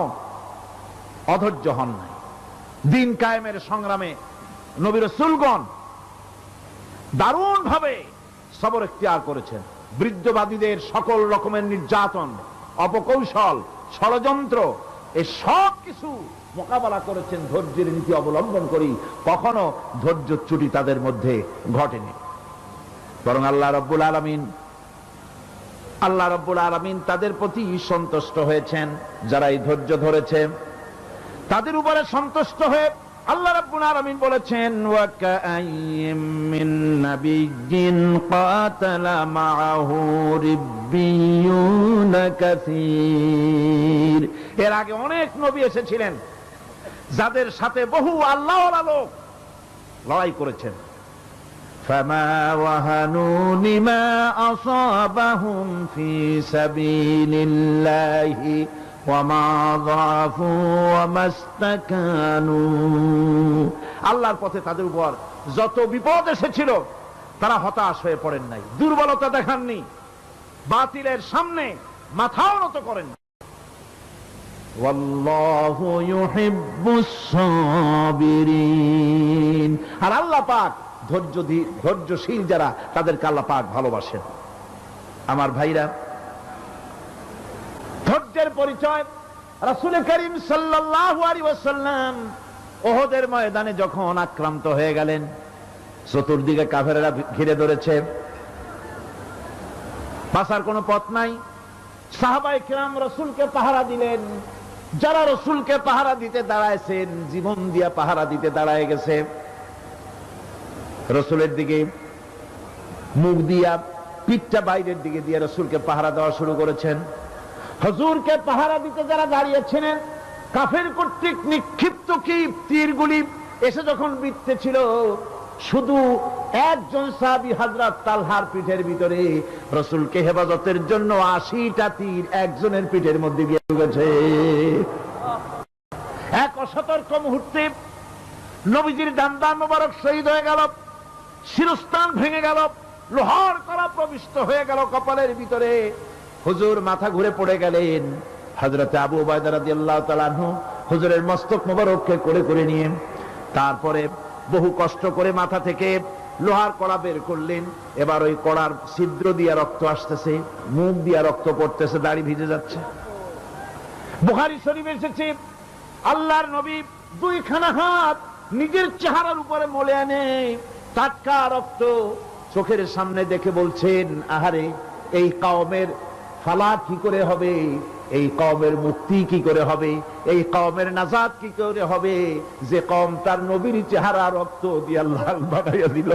অধৈর্য হন নাই। দিন কায়েমের সংগ্রামে নবী রাসূলগণ দারুণ ভাবে সবর ইখতিয়ার করেছেন। বৃদ্ধবাদীদের সকল রকমের নির্যাতন, অপকৌশল, ষড়যন্ত্র, এই সব কিছু মোকাবেলা করেছেন ধৈর্যের নীতি অবলম্বন করি। কখনো ধৈর্যচ্যুতি তাদের মধ্যে ঘটেনি, বরং আল্লাহ রাব্বুল আলামিন তাদের প্রতি সন্তুষ্ট হয়েছেন। যারা এই ধৈর্য ধরেছে তাদের উপরে সন্তুষ্ট হয়ে আল্লাহ রাব্বুল আলামিন বলেছেন, ওয়া কাআইয়্যিম মিন নাবিয়্যিন ক্বাতালা মাআহু রিব্বিয়ুন কাসীর। এর আগে অনেক নবী এসেছিলেন যাদের সাথে বহু আল্লাহওয়ালা লোক লড়াই করেছেন। ফামা ওয়াহানু লিমা আসাবাহুম ফি সাবিলিল্লাহি ওয়ামা যাফু ওয়ামা ইসতাকানু। আল্লাহর পথে তাদের উপর যত বিপদ এসেছিল তারা হতাশ হয়ে পড়েন নাই, দুর্বলতা দেখাননি, বাতিলের সামনে মাথাও নত করেননি। ওয়াল্লাহু ইউহিব্বুস সাবিরিন। আর আল্লাহ পাক ধৈর্যশীল যারা, তাদেরকে আল্লাহ পাক ভালোবাসেন। আমার ভাইরা, ধৈর্যের পরিচয় রাসূল করিম সাল্লাল্লাহু আলাইহি ওয়াসাল্লাম উহুদের ময়দানে যখন আক্রান্ত হয়ে গেলেন, চতুর্দিকে কাফেররা ঘিরে ধরেছে, বাঁচার কোনো পথ নাই। সাহাবায়ে কিরাম রাসূলকে পাহারা দিলেন। যারা রাসূলকে পাহারা দিতে দাঁড়ায়ছেন, জীবন দিয়া পাহারা দিতে দাঁড়ায় গেছে, রাসূলের দিকে মুখ দিয়া, পিঠটা বাইরের দিকে দিয়ে রাসূলকে পাহারা দেওয়া শুরু করেছেন। হুজুরকে পাহারা দিতে যারা দাঁড়িয়েছিলেন, কাফের কর্তৃক নিক্ষিপ্ত কি তীরগুলি এসে যখন বিঁধতেছিল, শুধু একজন সাহাবী হযরত তালহার পিঠের ভিতরে রাসূলকে হেফাজতের জন্য 80টা তীর একজনের পিঠের মধ্যে গিয়ে ঢুকেছে। এক অসতর্ক মুহূর্তে নবীজির দান্দান মোবারক শহীদ হয়ে গেল, শিরস্থান ভেঙে গেল, লোহার কড়া প্রবিষ্ট হয়ে গেল কপালের ভিতরে। হুজুর মাথা ঘুরে পড়ে গেলেন। হযরত আবু উবায়দা রাদিয়াল্লাহু তাআলা আনহু হুজুরের মস্তক মোবারককে কোলে করে নিয়ে তারপরে বহু কষ্ট করে মাথা থেকে লোহার কড়া বের করলেন। এবার ওই কড়ার ছিদ্র দিয়ে রক্ত আসতেছে, মুখ দিয়ে রক্ত পড়তেছে, দাড়ি ভিজে যাচ্ছে। বুখারী শরীফে এসেছে, আল্লাহর নবী দুইখানা হাত নিজের চেহারার উপরে মলে আনে, টাটকা রক্ত চোখের সামনে দেখে বলছেন, আহারে এই কওমের ফালাক কি করে হবে, এই কওমের মুক্তি কি করে হবে, এই কওমের নাজাত কি করে হবে, যে কওম তার নবীর চেহারা রক্ত দিয়ে লাল বানাইয়া দিল।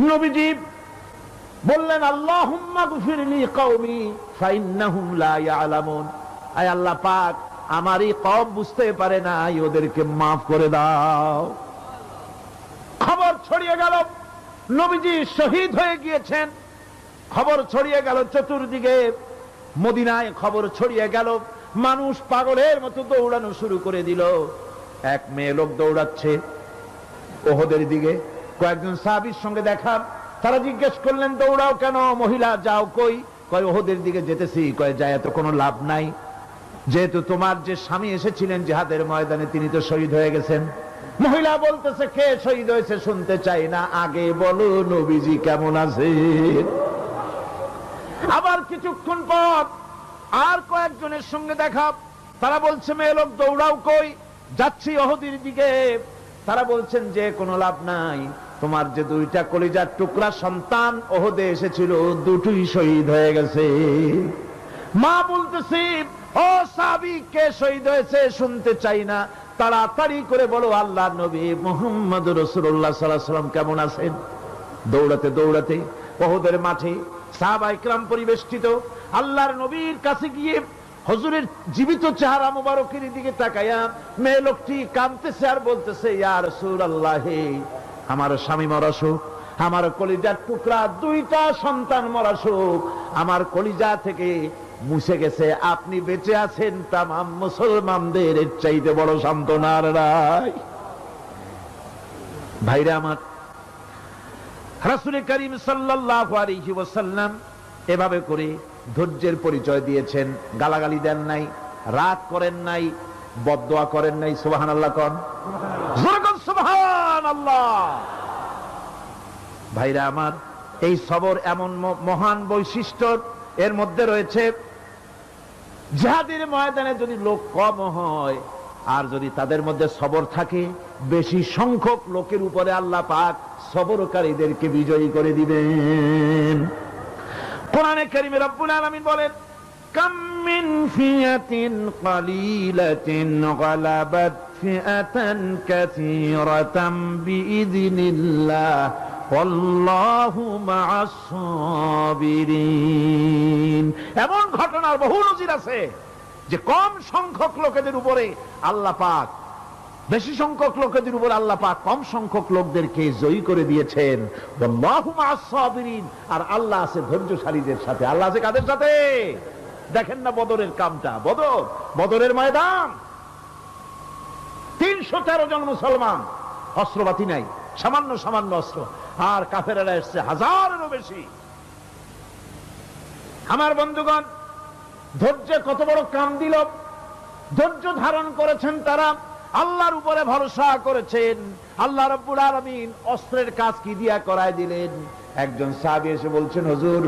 নবীজি বললেন, আল্লাহুম্মা গফিরলি কওমি ফাইন্নাহুম লা ইয়ালামুন। আয় আল্লাহ পাক, আমার এই কওম বুঝতে পারে না, ওদেরকে মাফ করে দাও। খবর ছড়িয়ে গেল নবীজি শহীদ হয়ে গিয়েছেন। খবর ছড়িয়ে গেল চতুর্দিকে, মদিনায় খবর ছড়িয়ে গেল। মানুষ পাগলের মতো দৌড়ানো শুরু করে দিল। এক মেয়ে লোক দৌড়াচ্ছে ওহদের দিকে। কয়েকজন সাহাবীর সঙ্গে দেখা, তারা জিজ্ঞেস করলেন, দৌড়াও কেন মহিলা, যাও কই? কয় ওহদের দিকে যেতেছি। কয় যায় তো কোনো লাভ নাই, যেহেতু তোমার যে স্বামী এসেছিলেন জিহাদের ময়দানে তিনি তো শহীদ হয়ে গেছেন। মহিলা বলতেছে, কে শহীদ হয়েছে শুনতে চাই না, আগে বলো নবীজি কেমন আছে। আবার কিছুক্ষণ পর আর কয়েকজনের সঙ্গে দেখা, তারা বলছে, মেয়ে লোক দৌড়াও কই? যাচ্ছি ওহদের দিকে। তারা বলছেন যে কোনো লাভ নাই, তোমার যে দুইটা কলিজার টুকরা সন্তান ওহদে এসেছিল দুটোই শহীদ হয়ে গেছে। মা বলতেছি, ও সাহাবী, কে শহীদ হয়েছে শুনতে চাই না, তাড়াতাড়ি করে বলো আল্লাহর নবী মুহাম্মদ রাসূলুল্লাহ সাল্লাল্লাহু আলাইহি ওয়াসাল্লাম কেমন আছেন। দৌড়াতে দৌড়াতে ওহদের মাঠে সাহাবায়ে কিরাম পরিবেষ্টিত। আল্লাহর নবীর কাছে গিয়ে হুজুরের জীবিত চেহারা মুবারকের দিকে তাকায়া মেয়ে লোকটি কাঁদতেছে আর বলতেছে, ইয়া রাসূলুল্লাহ, আমার স্বামী মরা শোক, আমার কলিজার টুকরা দুইটা সন্তান মরা শোক আমার কলিজা থেকে মুছে গেছে, আপনি বেঁচে আছেন, তামাম মুসলমানদের এর চাইতে বড় সান্ত্বনার নাই। ভাইরা আমার, রাসূল করিম সাল্লাল্লাহু আলাইহি ওয়াসাল্লাম এভাবে করে ধৈর্যের পরিচয় দিয়েছেন। গালাগালি দেন নাই, রাগ করেন নাই, বদদোয়া করেন নাই। সুবহানাল্লাহ কোন, জোরে কোন সুবহানাল্লাহ। ভাইরা আমার, এই সবর এমন মহান বৈশিষ্ট্য, এর মধ্যে রয়েছে জিহাদের ময়দানে যদি লোক কম হয় আর যদি তাদের মধ্যে সবর থাকে, বেশি সংখ্যক লোকের উপরে আল্লাহ পাক সবরকারীদেরকে বিজয়ী করে দিবেন। কোরআনে কারীমে রব্বুল আলামিন বলেন, কাম মিন ফিয়াতিন কালিলাতিন গালাবাত ফিআতান কাসীরাতাম বিইذনিল্লাহ আল্লাহু মা'আস সাবিরিন। এমন ঘটনার বহু নজির আছে যে কম সংখ্যক লোকেদের উপরে আল্লাহ পাক, বেশি সংখ্যক লোকেদের উপর আল্লাহ পাক কম সংখ্যক লোকদেরকে জয়ী করে দিয়েছেন। আল্লাহু মা'আস সাবিরিন, আর আল্লাহ আছে ধৈর্যশালীদের সাথে। আল্লাহ আছে কাদের সাথে? দেখেন না বদরের কামটা, বদরের ময়দান, 313 জন মুসলমান, অস্ত্রপাতি নাই, সামান্য সামান্য অস্ত্র, আর কাফেরেরা এসছে হাজারেরও বেশি। আমার বন্ধুগণ, ধৈর্যে কত বড় কাম দিল, ধৈর্য ধারণ করেছেন তারা, আল্লাহর উপরে ভরসা করেছেন। আল্লাহ রাব্বুল আলামিন অস্ত্রের কাজ কি দিয়া করায় দিলেন। একজন সাহাবী এসে বলছেন, হুজুর,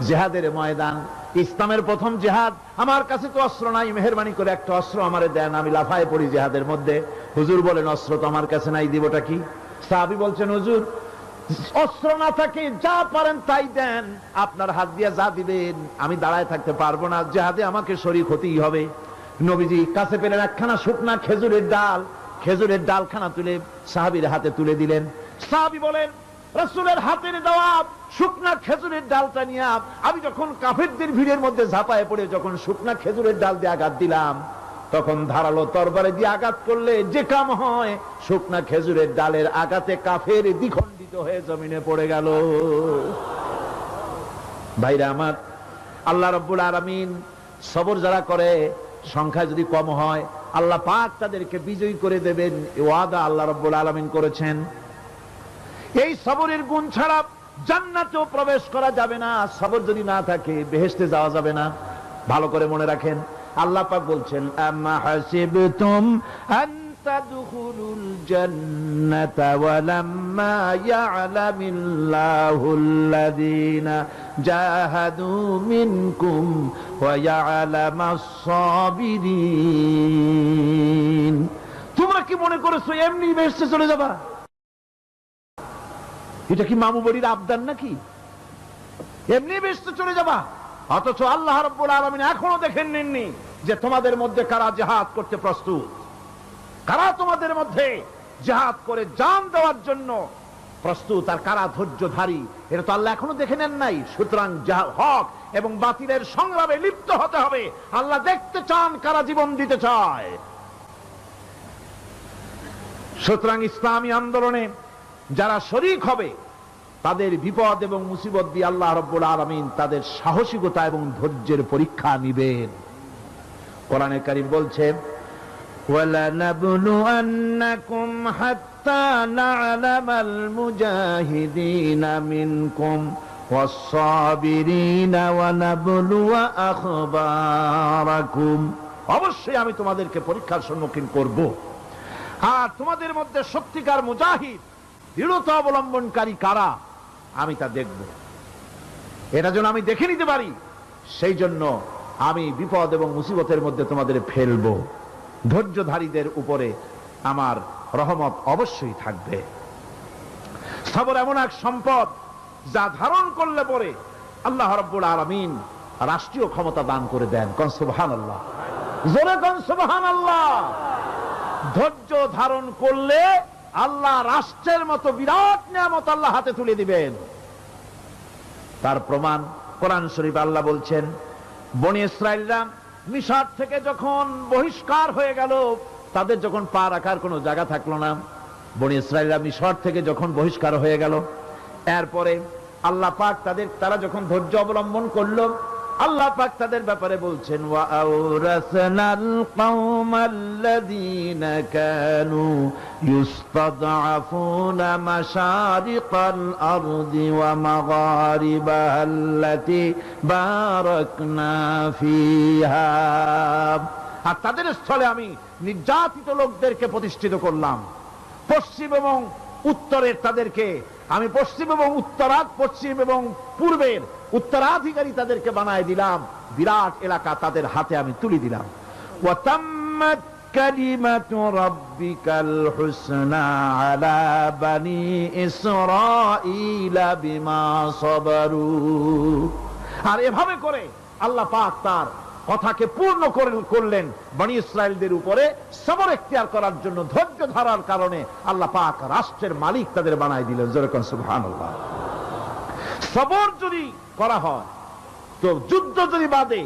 জিহাদের ময়দান, ইসলামের প্রথম জিহাদ, আমার কাছে তো অস্ত্র নাই, মেহেরবানি করে একটা অস্ত্র আমারে দেন, আমি লাফায় পড়ি জিহাদের মধ্যে। হুজুর বলেন, অস্ত্র তো আমার কাছে নাই, দিবটা কি? সাহাবী বলছেন, হুজুর, অস্ত্র না থাকে যা পারেন তাই দেন, আপনার হাত দিয়ে যা দিবেন আমি দাঁড়ায় থাকতে পারবো না, জিহাদে আমাকে শরীক হতেই হবে। নবীজি কাছে পেলেন একখানা শুকনা খেজুরের ডালখানা তুলে সাহাবীর হাতে তুলে দিলেন। সাহাবী বলেন, রাসূলের হাতের দেওয়া শুকনা খেজুরের ডালটা নিয়ে আমি যখন কাফেরদের ভিড়ের মধ্যে ঝাঁপায় পড়ে যখন শুকনা খেজুরের ডাল দিয়ে আঘাত দিলাম, তখন ধারালো তরবারি দিয়ে আঘাত করলে যে কাম হয়, শুকনা খেজুরের ডালের আঘাতে কাফের দ্বিখণ্ডিত হয়ে জমিনে পড়ে গেল। ভাইরা আমার, আল্লাহ রাব্বুল আলামিন সবর যারা করে, সংখ্যা যদি কম হয়, আল্লাহ পাক তাদেরকে বিজয়ী করে দেবেন, এই ওয়াদা আল্লাহ রাব্বুল আলামিন করেছেন। এই সবরের গুণ ছাড়া জান্নাতেও প্রবেশ করা যাবে না, সবর যদি না থাকে বেহেশতে যাওয়া যাবে না। ভালো করে মনে রাখেন, আল্লাহ পাক বলছেন, আম্মা হাসিবতুম আন তাদখুলুল জান্নাতা ওয়ালাম্মা ইয়া'লামিল্লাহুল্লাযীনা জাহাদু মিনকুম ওয়া ইয়া'লামাস সাবিরিন। তোমরা কি মনে করেছো এমনি বেহেশতে চলে যাবা? এটা কি মামু বাড়ির আবদার নাকি? এমনি বেহেশতে চলে যাবা। অথচ আল্লাহ রাব্বুল আলামিন এখনো দেখেন নেননি যে তোমাদের মধ্যে কারা জিহাদ করতে প্রস্তুত, কারা তোমাদের মধ্যে জিহাদ করে জান দেওয়ার জন্য প্রস্তুত, আর কারা ধৈর্যধারী, এটা তো আল্লাহ এখনো দেখে নেন নাই। সুতরাং হক এবং বাতিলের সংগ্রামে লিপ্ত হতে হবে। আল্লাহ দেখতে চান কারা জীবন দিতে চায়। সুতরাং ইসলামী আন্দোলনে যারা শরীক হবে তাদের বিপদ এবং মুসিবত দিয়ে আল্লাহ রাব্বুল আলামিন তাদের সাহসিকতা এবং ধৈর্যের পরীক্ষা নিবেন। কোরআনে কারীম বলছে, وَلَنَبْلُوَنَّكُمْ حَتَّى نَعْلَمَ الْمُجَاهِدِينَ مِنكُمْ وَالصَّابِرِينَ وَنَبْلُوَ أَخْبَارَكُمْ। অবশ্যই আমি তোমাদেরকে পরীক্ষার সম্মুখীন করব, আর তোমাদের মধ্যে সত্যিকার মুজাহিদ, দৃঢ়তা অবলম্বনকারী কারা আমি তা দেখব। এটা যেন আমি দেখে নিতে পারি, সেই জন্য আমি বিপদ এবং মুসিবতের মধ্যে তোমাদের ফেলবো। ধৈর্যধারীদের উপরে আমার রহমত অবশ্যই থাকবে। সবর এমন এক সম্পদ যা ধারণ করলে পরে আল্লাহ রাব্বুল আলামিন রাষ্ট্রীয় ক্ষমতা দান করে দেন। কোন সুবহানাল্লাহ, জোরে কোন সুবহানাল্লাহ। ধৈর্য ধারণ করলে আল্লাহ রাষ্ট্রের মতো বিরাট নিয়ামত আল্লাহ হাতে তুলে দিবেন। তার প্রমাণ কোরআন শরীফ আল্লাহ বলছেন, বনি ইসরাইলরা মিশর থেকে যখন বহিষ্কার হয়ে গেল, তাদের যখন পা রাখার কোনো জায়গা থাকলো না, বনি ইসরাইলরা মিশর থেকে যখন বহিষ্কার হয়ে গেল, এরপরে আল্লাহ পাক তারা যখন ধৈর্য অবলম্বন করলো, আল্লাহ পাক তাদের ব্যাপারে বলছেন, ওয়া আওরাসনাল কওমাল্লাযীনা কানু ইউস্তাদআফুনা মাশারিকাল আরদি ওয়া মাগারিবাহাল্লাতী বারাকনা ফিহা। আর তাদের স্থলে আমি নির্যাতিত লোকদেরকে প্রতিষ্ঠিত করলাম। পশ্চিম এবং উত্তরের তাদেরকে আমি পশ্চিম এবং পূর্বের উত্তরাধিকারী তাদেরকে বানায় দিলাম। বিরাট এলাকা তাদের হাতে আমি তুলে দিলাম। ওয়া তাম্মাত কালিমাতু রাব্বিকাল হুসনা আলা বানি ইসরাঈলা বিমা সাবারু। আর এভাবে করে আল্লাহ পাক তার কথাকে পূর্ণ করলেন বনি ইসরাইলদের উপরে। সবর ইখতিয়ার করার জন্য, ধৈর্য ধরার কারণে আল্লাহ পাক রাষ্ট্রের মালিক তাদের বানায় দিলেন। জোরে কোন সুবহানাল্লাহ। সবর যদি করা হয়, তো যুদ্ধ যদি বাদে,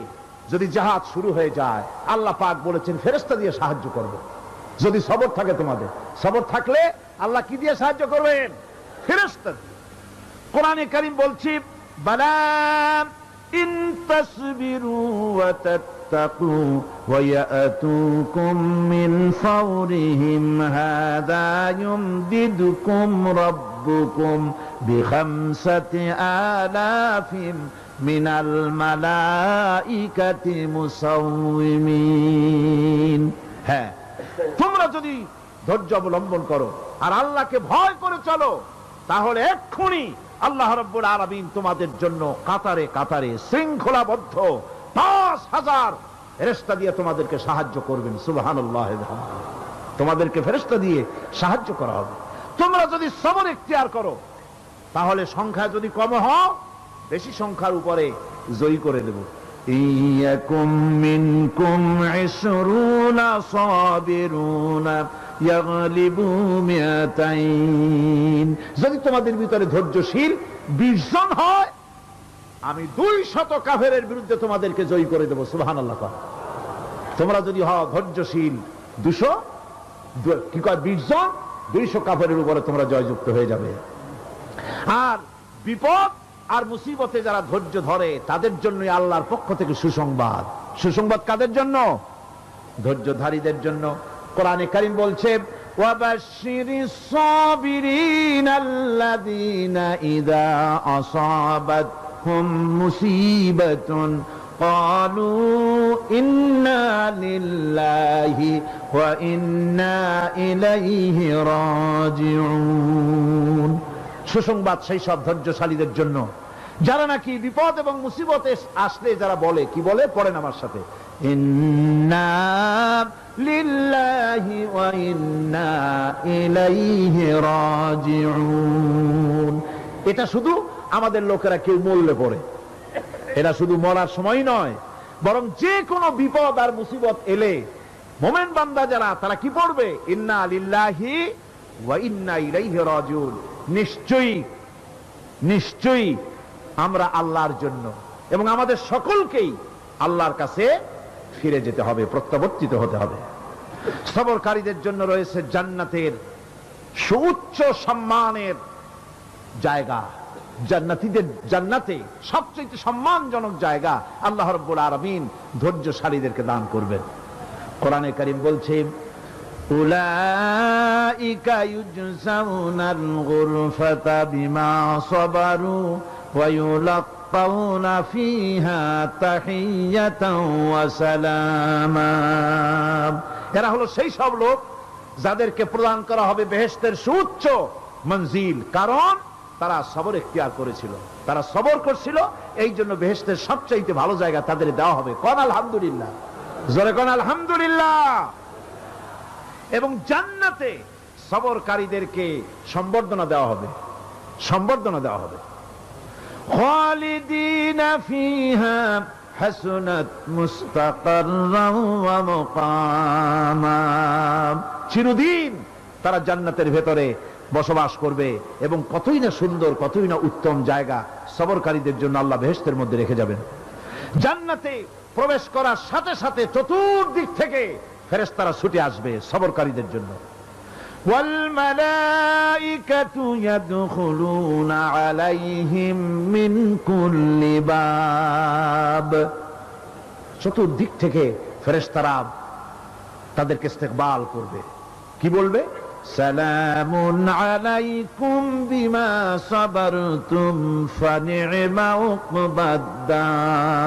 যদি জিহাদ শুরু হয়ে যায়, আল্লাহ পাক বলেছেন ফেরেশতা দিয়ে সাহায্য করব। যদি সবর থাকে তোমাদের, সবর থাকলে আল্লাহ কি দিয়ে সাহায্য করবেন? ফেরেশতা দিয়ে। কোরআনে কারীম বলছে, বালা ইন তাসবিরু ওয়া তাত্তাকু ওয়া ইয়াতুকুম মিন ফাওরিহিম হাযা ইউমদিদুকুম রাব্বুকুম বিখামসাতি আলাফিন মিনাল মালাইকাতি মুসাউমিন। হ্যাঁ, তোমরা যদি ধৈর্য অবলম্বন করো আর আল্লাহকে ভয় করে চলো, তাহলে এক্ষুনি আল্লাহ রাব্বুল আলামিন তোমাদের জন্য কাতারে কাতারে শৃঙ্খলাবদ্ধ ৫,০০০ ফেরেশতা দিয়ে তোমাদেরকে সাহায্য করবেন। সুবহানাল্লাহ। তোমাদেরকে ফেরেশতা দিয়ে সাহায্য করা হবে। তোমরা যদি সবর ইখতিয়ার করো, তাহলে সংখ্যা যদি কম হও, বেশি সংখ্যার উপরে জয়ী করে দেব। ইয়াকুম মিনকুম ২০ সাবিরুনা ইয়াগলিবু মিয়াতাইন। যদি তোমাদের ভিতরে ধৈর্যশীল ২০ জন হয়, আমি ২০০ কাফেরের বিরুদ্ধে তোমাদেরকে জয়ী করে দেব। সুবহানাল্লাহ। তোমরা যদি হও ধৈর্যশীল ২০০ জন, ২০০ কাফেরের উপরে তোমরা জয়যুক্ত হয়ে যাবে। আর বিপদ আর মুসিবতে যারা ধৈর্য ধরে, তাদের জন্যই আল্লাহর পক্ষ থেকে সুসংবাদ। সুসংবাদ কাদের জন্য? ধৈর্যধারীদের জন্য। কোরআনে কারীম বলছে, ওয়াবাশশিরিস সাবিরিনাল্লাযীনা ইযা আসাবাতহুম মুসিবাতুন ক্বালু ইন্না লিল্লাহি ওয়া ইন্না ইলাইহি রাজিউন। সুসংবাদ সেই সব ধৈর্যশালীদের জন্য যারা নাকি বিপদ এবং মুসিবতে আসলে যারা বলে, কি বলে? পড়েন আমার সাথে, ইন্না লিল্লাহি ওয়া ইন্না ইলাইহি রাজিউন। এটা শুধু আমাদের লোকেরা কেউ মরলে পড়ে, এটা শুধু মরার সময় নয়, বরং যে কোনো বিপদ আর মুসিবত এলে মোমেন বান্দা যারা তারা কি পড়বে? ইন্না লিল্লাহি ওয়া ইন্না ইলাইহি রাজিউন। নিশ্চয়ই নিশ্চয়ই আমরা আল্লাহর জন্য এবং আমাদের সকলকেই আল্লাহর কাছে ফিরে যেতে হবে, প্রত্যাবর্তিত হতে হবে। সবরকারীদের জন্য রয়েছে জান্নাতের সুউচ্চ সম্মানের জায়গা। জান্নাতে সবচেয়ে সম্মানজনক জায়গা আল্লাহ রাব্বুল আলামিন ধৈর্যশালীদেরকে দান করবেন। কোরআনে কারীম বলছে, উলাইকা ইউজসাউনাল গুরফাতা বিমা সাবারু ওয়া ইউলাক্কাউনা ফিহা তাহিয়াতাও ওয়া সালামা। এরা হলো সেই সব লোক যাদেরকে প্রদান করা হবে বেহেশতের সুউচ্চ মঞ্জিল, কারণ তারা সবর ইখতিয়ার করেছিল, তারা সবর করছিল, এই জন্য বেহেশতের সবচাইতে ভালো জায়গা তাদের দেওয়া হবে। কোন আলহামদুলিল্লাহ, জোরে কোন আলহামদুলিল্লাহ। এবং জান্নাতে সবরকারীদেরকে সম্বর্ধনা দেওয়া হবে, সম্বর্ধনা দেওয়া হবে। খালিদিনা ফিহা হাসুনাত মুস্তাকাররান ওয়া মুকামা। চিরদিন তারা জান্নাতের ভেতরে বসবাস করবে এবং কতই না সুন্দর, কতই না উত্তম জায়গা সবরকারীদের জন্য আল্লাহ বেহেশতের মধ্যে রেখে যাবেন। জান্নাতে প্রবেশ করার সাথে সাথে চতুর্দিক থেকে ফেরেশতারা ছুটে আসবে সবরকারীদের জন্য। ওয়াল মালাইকাতু ইয়াদখুলুনা আলাইহিম মিন কুল্লি বাব। চতুর্দিক থেকে ফেরেশতারা তাদেরকে ইস্তেকবাল করবে, কি বলবে? সালামুন আলাইকুম বিমা সাবারতুম ফানি'মা উকবাদ-দার।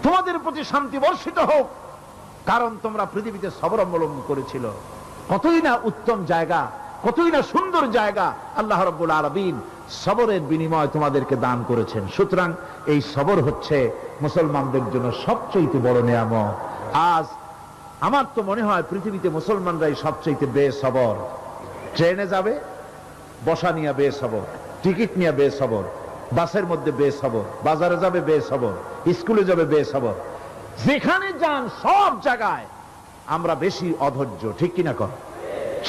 তোমাদের প্রতি শান্তি বর্ষিত হোক, কারণ তোমরা পৃথিবীতে সবর অবলম্বন করেছিল। কতই না উত্তম জায়গা, কতই না সুন্দর জায়গা আল্লাহ রাব্বুল আলামিন সবরের বিনিময় তোমাদেরকে দান করেছেন। সুতরাং এই সবর হচ্ছে মুসলমানদের জন্য সবচেয়ে বড় নিয়ামত। আজ আমার তো মনে হয় পৃথিবীতে মুসলমানরাই সবচেয়ে বেসবর। ট্রেনে যাবে বসা নিয়ে বেসবর, টিকিট নিয়ে বেসবর, বাসের মধ্যে বেসবর, বাজারে যাবে বেসবর, স্কুলে যাবে বেসবর, যেখানে যান সব জায়গায় আমরা বেশি অধৈর্য, ঠিক কিনা কর?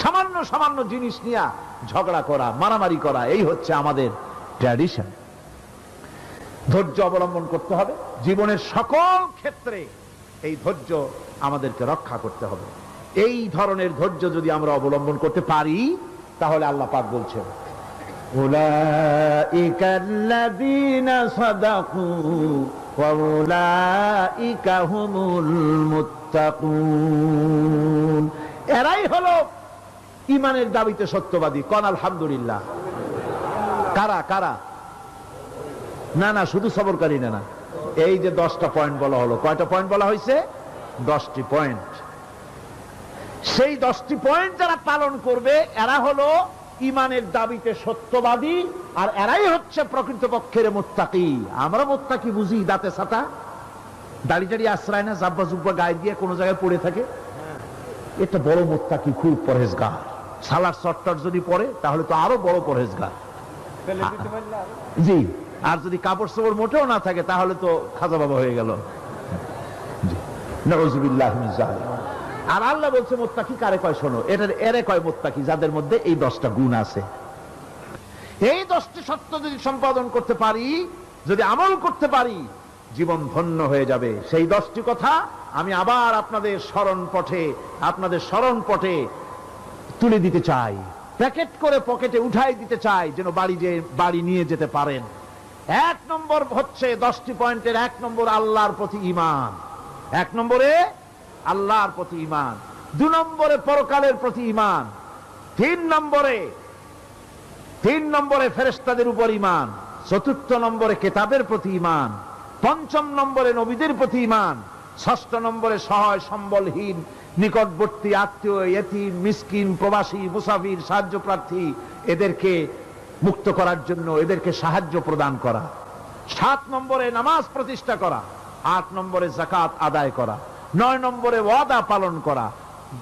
সামান্য সামান্য জিনিস নিয়ে ঝগড়া করা, মারামারি করা, এই হচ্ছে আমাদের ট্র্যাডিশন। ধৈর্য অবলম্বন করতে হবে জীবনের সকল ক্ষেত্রে, এই ধৈর্য আমাদেরকে রক্ষা করতে হবে। এই ধরনের ধৈর্য যদি আমরা অবলম্বন করতে পারি, তাহলে আল্লাহ পাক বলছেন, উলাইকাল্লাযীনা সাদাকু ওয়া উলাইকা হুমুল মুত্তাকুন। এরাই হলো ঈমানের দাবিতে সত্যবাদী। কোন আলহামদুলিল্লাহ। কারা কারা? না না, শুধু সবরকারী না, এই যে 10টা পয়েন্ট বলা হলো, কয়টা পয়েন্ট বলা হয়েছে? 10টি পয়েন্ট। সেই 10টি পয়েন্ট যারা পালন করবে এরা হলো ঈমানের দাবিতে সত্যবাদী, আর এরাই হচ্ছে প্রকৃতপক্ষের মুত্তাকি। আমরা মুত্তাকি বুঝি দাঁতে ছাতা, দাড়ি টাড়ি আশ্রয় না, জাব্বা জুব্বা গায়ে দিয়ে কোনো জায়গায় পড়ে থাকে, এটা বড় মুত্তাকি, খুব পরহেজগার। সালার চট্টর যদি পড়ে তাহলে তো আরো বড় পরহেজগার। জি, আর যদি কাপড় চোপড় মোটেও না থাকে তাহলে তো খাজা বাবা হয়ে গেল। নাউযুবিল্লাহি মিন যালিক। আর আল্লাহ বলছে মুত্তাকি কারে কয়? শোনো, এরে কয় মুত্তাকি যাদের মধ্যে এই 10টা গুণ আছে। এই 10টি সত্য যদি সম্পাদন করতে পারি, যদি আমল করতে পারি, জীবন ধন্য হয়ে যাবে। সেই 10টি কথা আমি আবার আপনাদের স্মরণ পটে তুলে দিতে চাই, প্যাকেট করে পকেটে উঠাই দিতে চাই, যেন বাড়ি নিয়ে যেতে পারেন। 1 নম্বর হচ্ছে 10টি পয়েন্টের 1 নম্বর আল্লাহর প্রতি ঈমান। 1 নম্বরে আল্লাহর প্রতি ঈমান, 2 নম্বরে পরকালের প্রতি ঈমান, 3 নম্বরে ফেরেশতাদের উপর ঈমান, 4র্থ নম্বরে কিতাবের প্রতি ঈমান, 5ম নম্বরে নবীদের প্রতি ঈমান, 6ষ্ঠ নম্বরে সহায় সম্বলহীন নিকটবর্তী আত্মীয়, ইয়েতিম, মিসকিন, প্রবাসী, মুসাফির, সাহায্য প্রার্থী, এদেরকে মুক্ত করার জন্য এদেরকে সাহায্য প্রদান করা, 7 নম্বরে নামাজ প্রতিষ্ঠা করা, 8 নম্বরে যাকাত আদায় করা, 9 নম্বরে ওয়াদা পালন করা,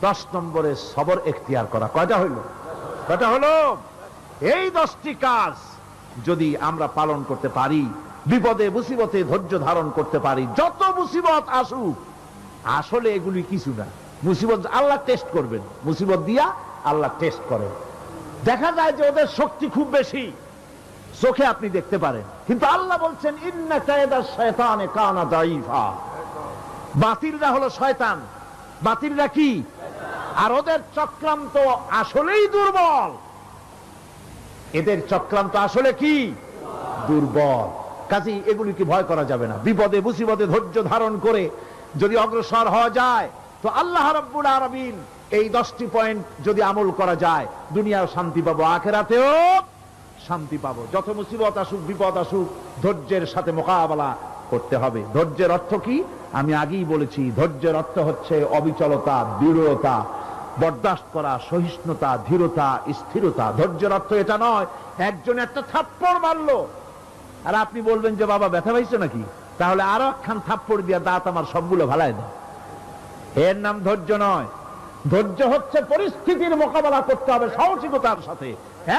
10 নম্বরে সবর এখতিয়ার করা। কয়টা হইল? এই 10টি কাজ যদি আমরা পালন করতে পারি, বিপদে মুসিবতে ধৈর্য ধারণ করতে পারি, যত মুসিবত আসুক, আসলে এগুলি কিছু না। মুসিবত আল্লাহ টেস্ট করবেন, মুসিবত দিয়া আল্লাহ টেস্ট করেন। দেখা যায় যে ওদের শক্তি খুব বেশি, চোখে আপনি দেখতে পারেন, কিন্তু আল্লাহ বলছেন ইন্না কায়দা শায়তানে কানা দাঈফা। বাতিলরা হলো শয়তান, বাতিলরা কি? আর ওদের চক্রান্ত আসলেই দুর্বল, এদের চক্রান্ত আসলে কি? দুর্বল। কাজেই এগুলিকে ভয় করা যাবে না। বিপদে মুসিবতে ধৈর্য ধারণ করে যদি অগ্রসর হওয়া যায়, তো আল্লাহ রাব্বুল আলামিন এই 10টি পয়েন্ট যদি আমল করা যায়, দুনিয়াও শান্তি পাবো, আখিরাতেও শান্তি পাবো। যত মুসিবত আসুক, বিপদ আসুক, ধৈর্যের সাথে মোকাবেলা করতে হবে। ধৈর্যের অর্থ কি? আমি আগেই বলেছি, ধৈর্যের অর্থ হচ্ছে অবিচলতা, দৃঢ়তা, বরদাস্ত করা, সহিষ্ণুতা, ধীরতা, স্থিরতা। ধৈর্যের অর্থ এটা নয় একজন একটা থাপ্পড় মারলো আর আপনি বলবেন যে বাবা ব্যথা পাইছো নাকি, তাহলে আরো একখান থাপ্পড় দিয়া দাঁত আমার সবগুলো ভালাই দেয়। এর নাম ধৈর্য নয়। ধৈর্য হচ্ছে পরিস্থিতির মোকাবেলা করতে হবে সাহসিকতার সাথে,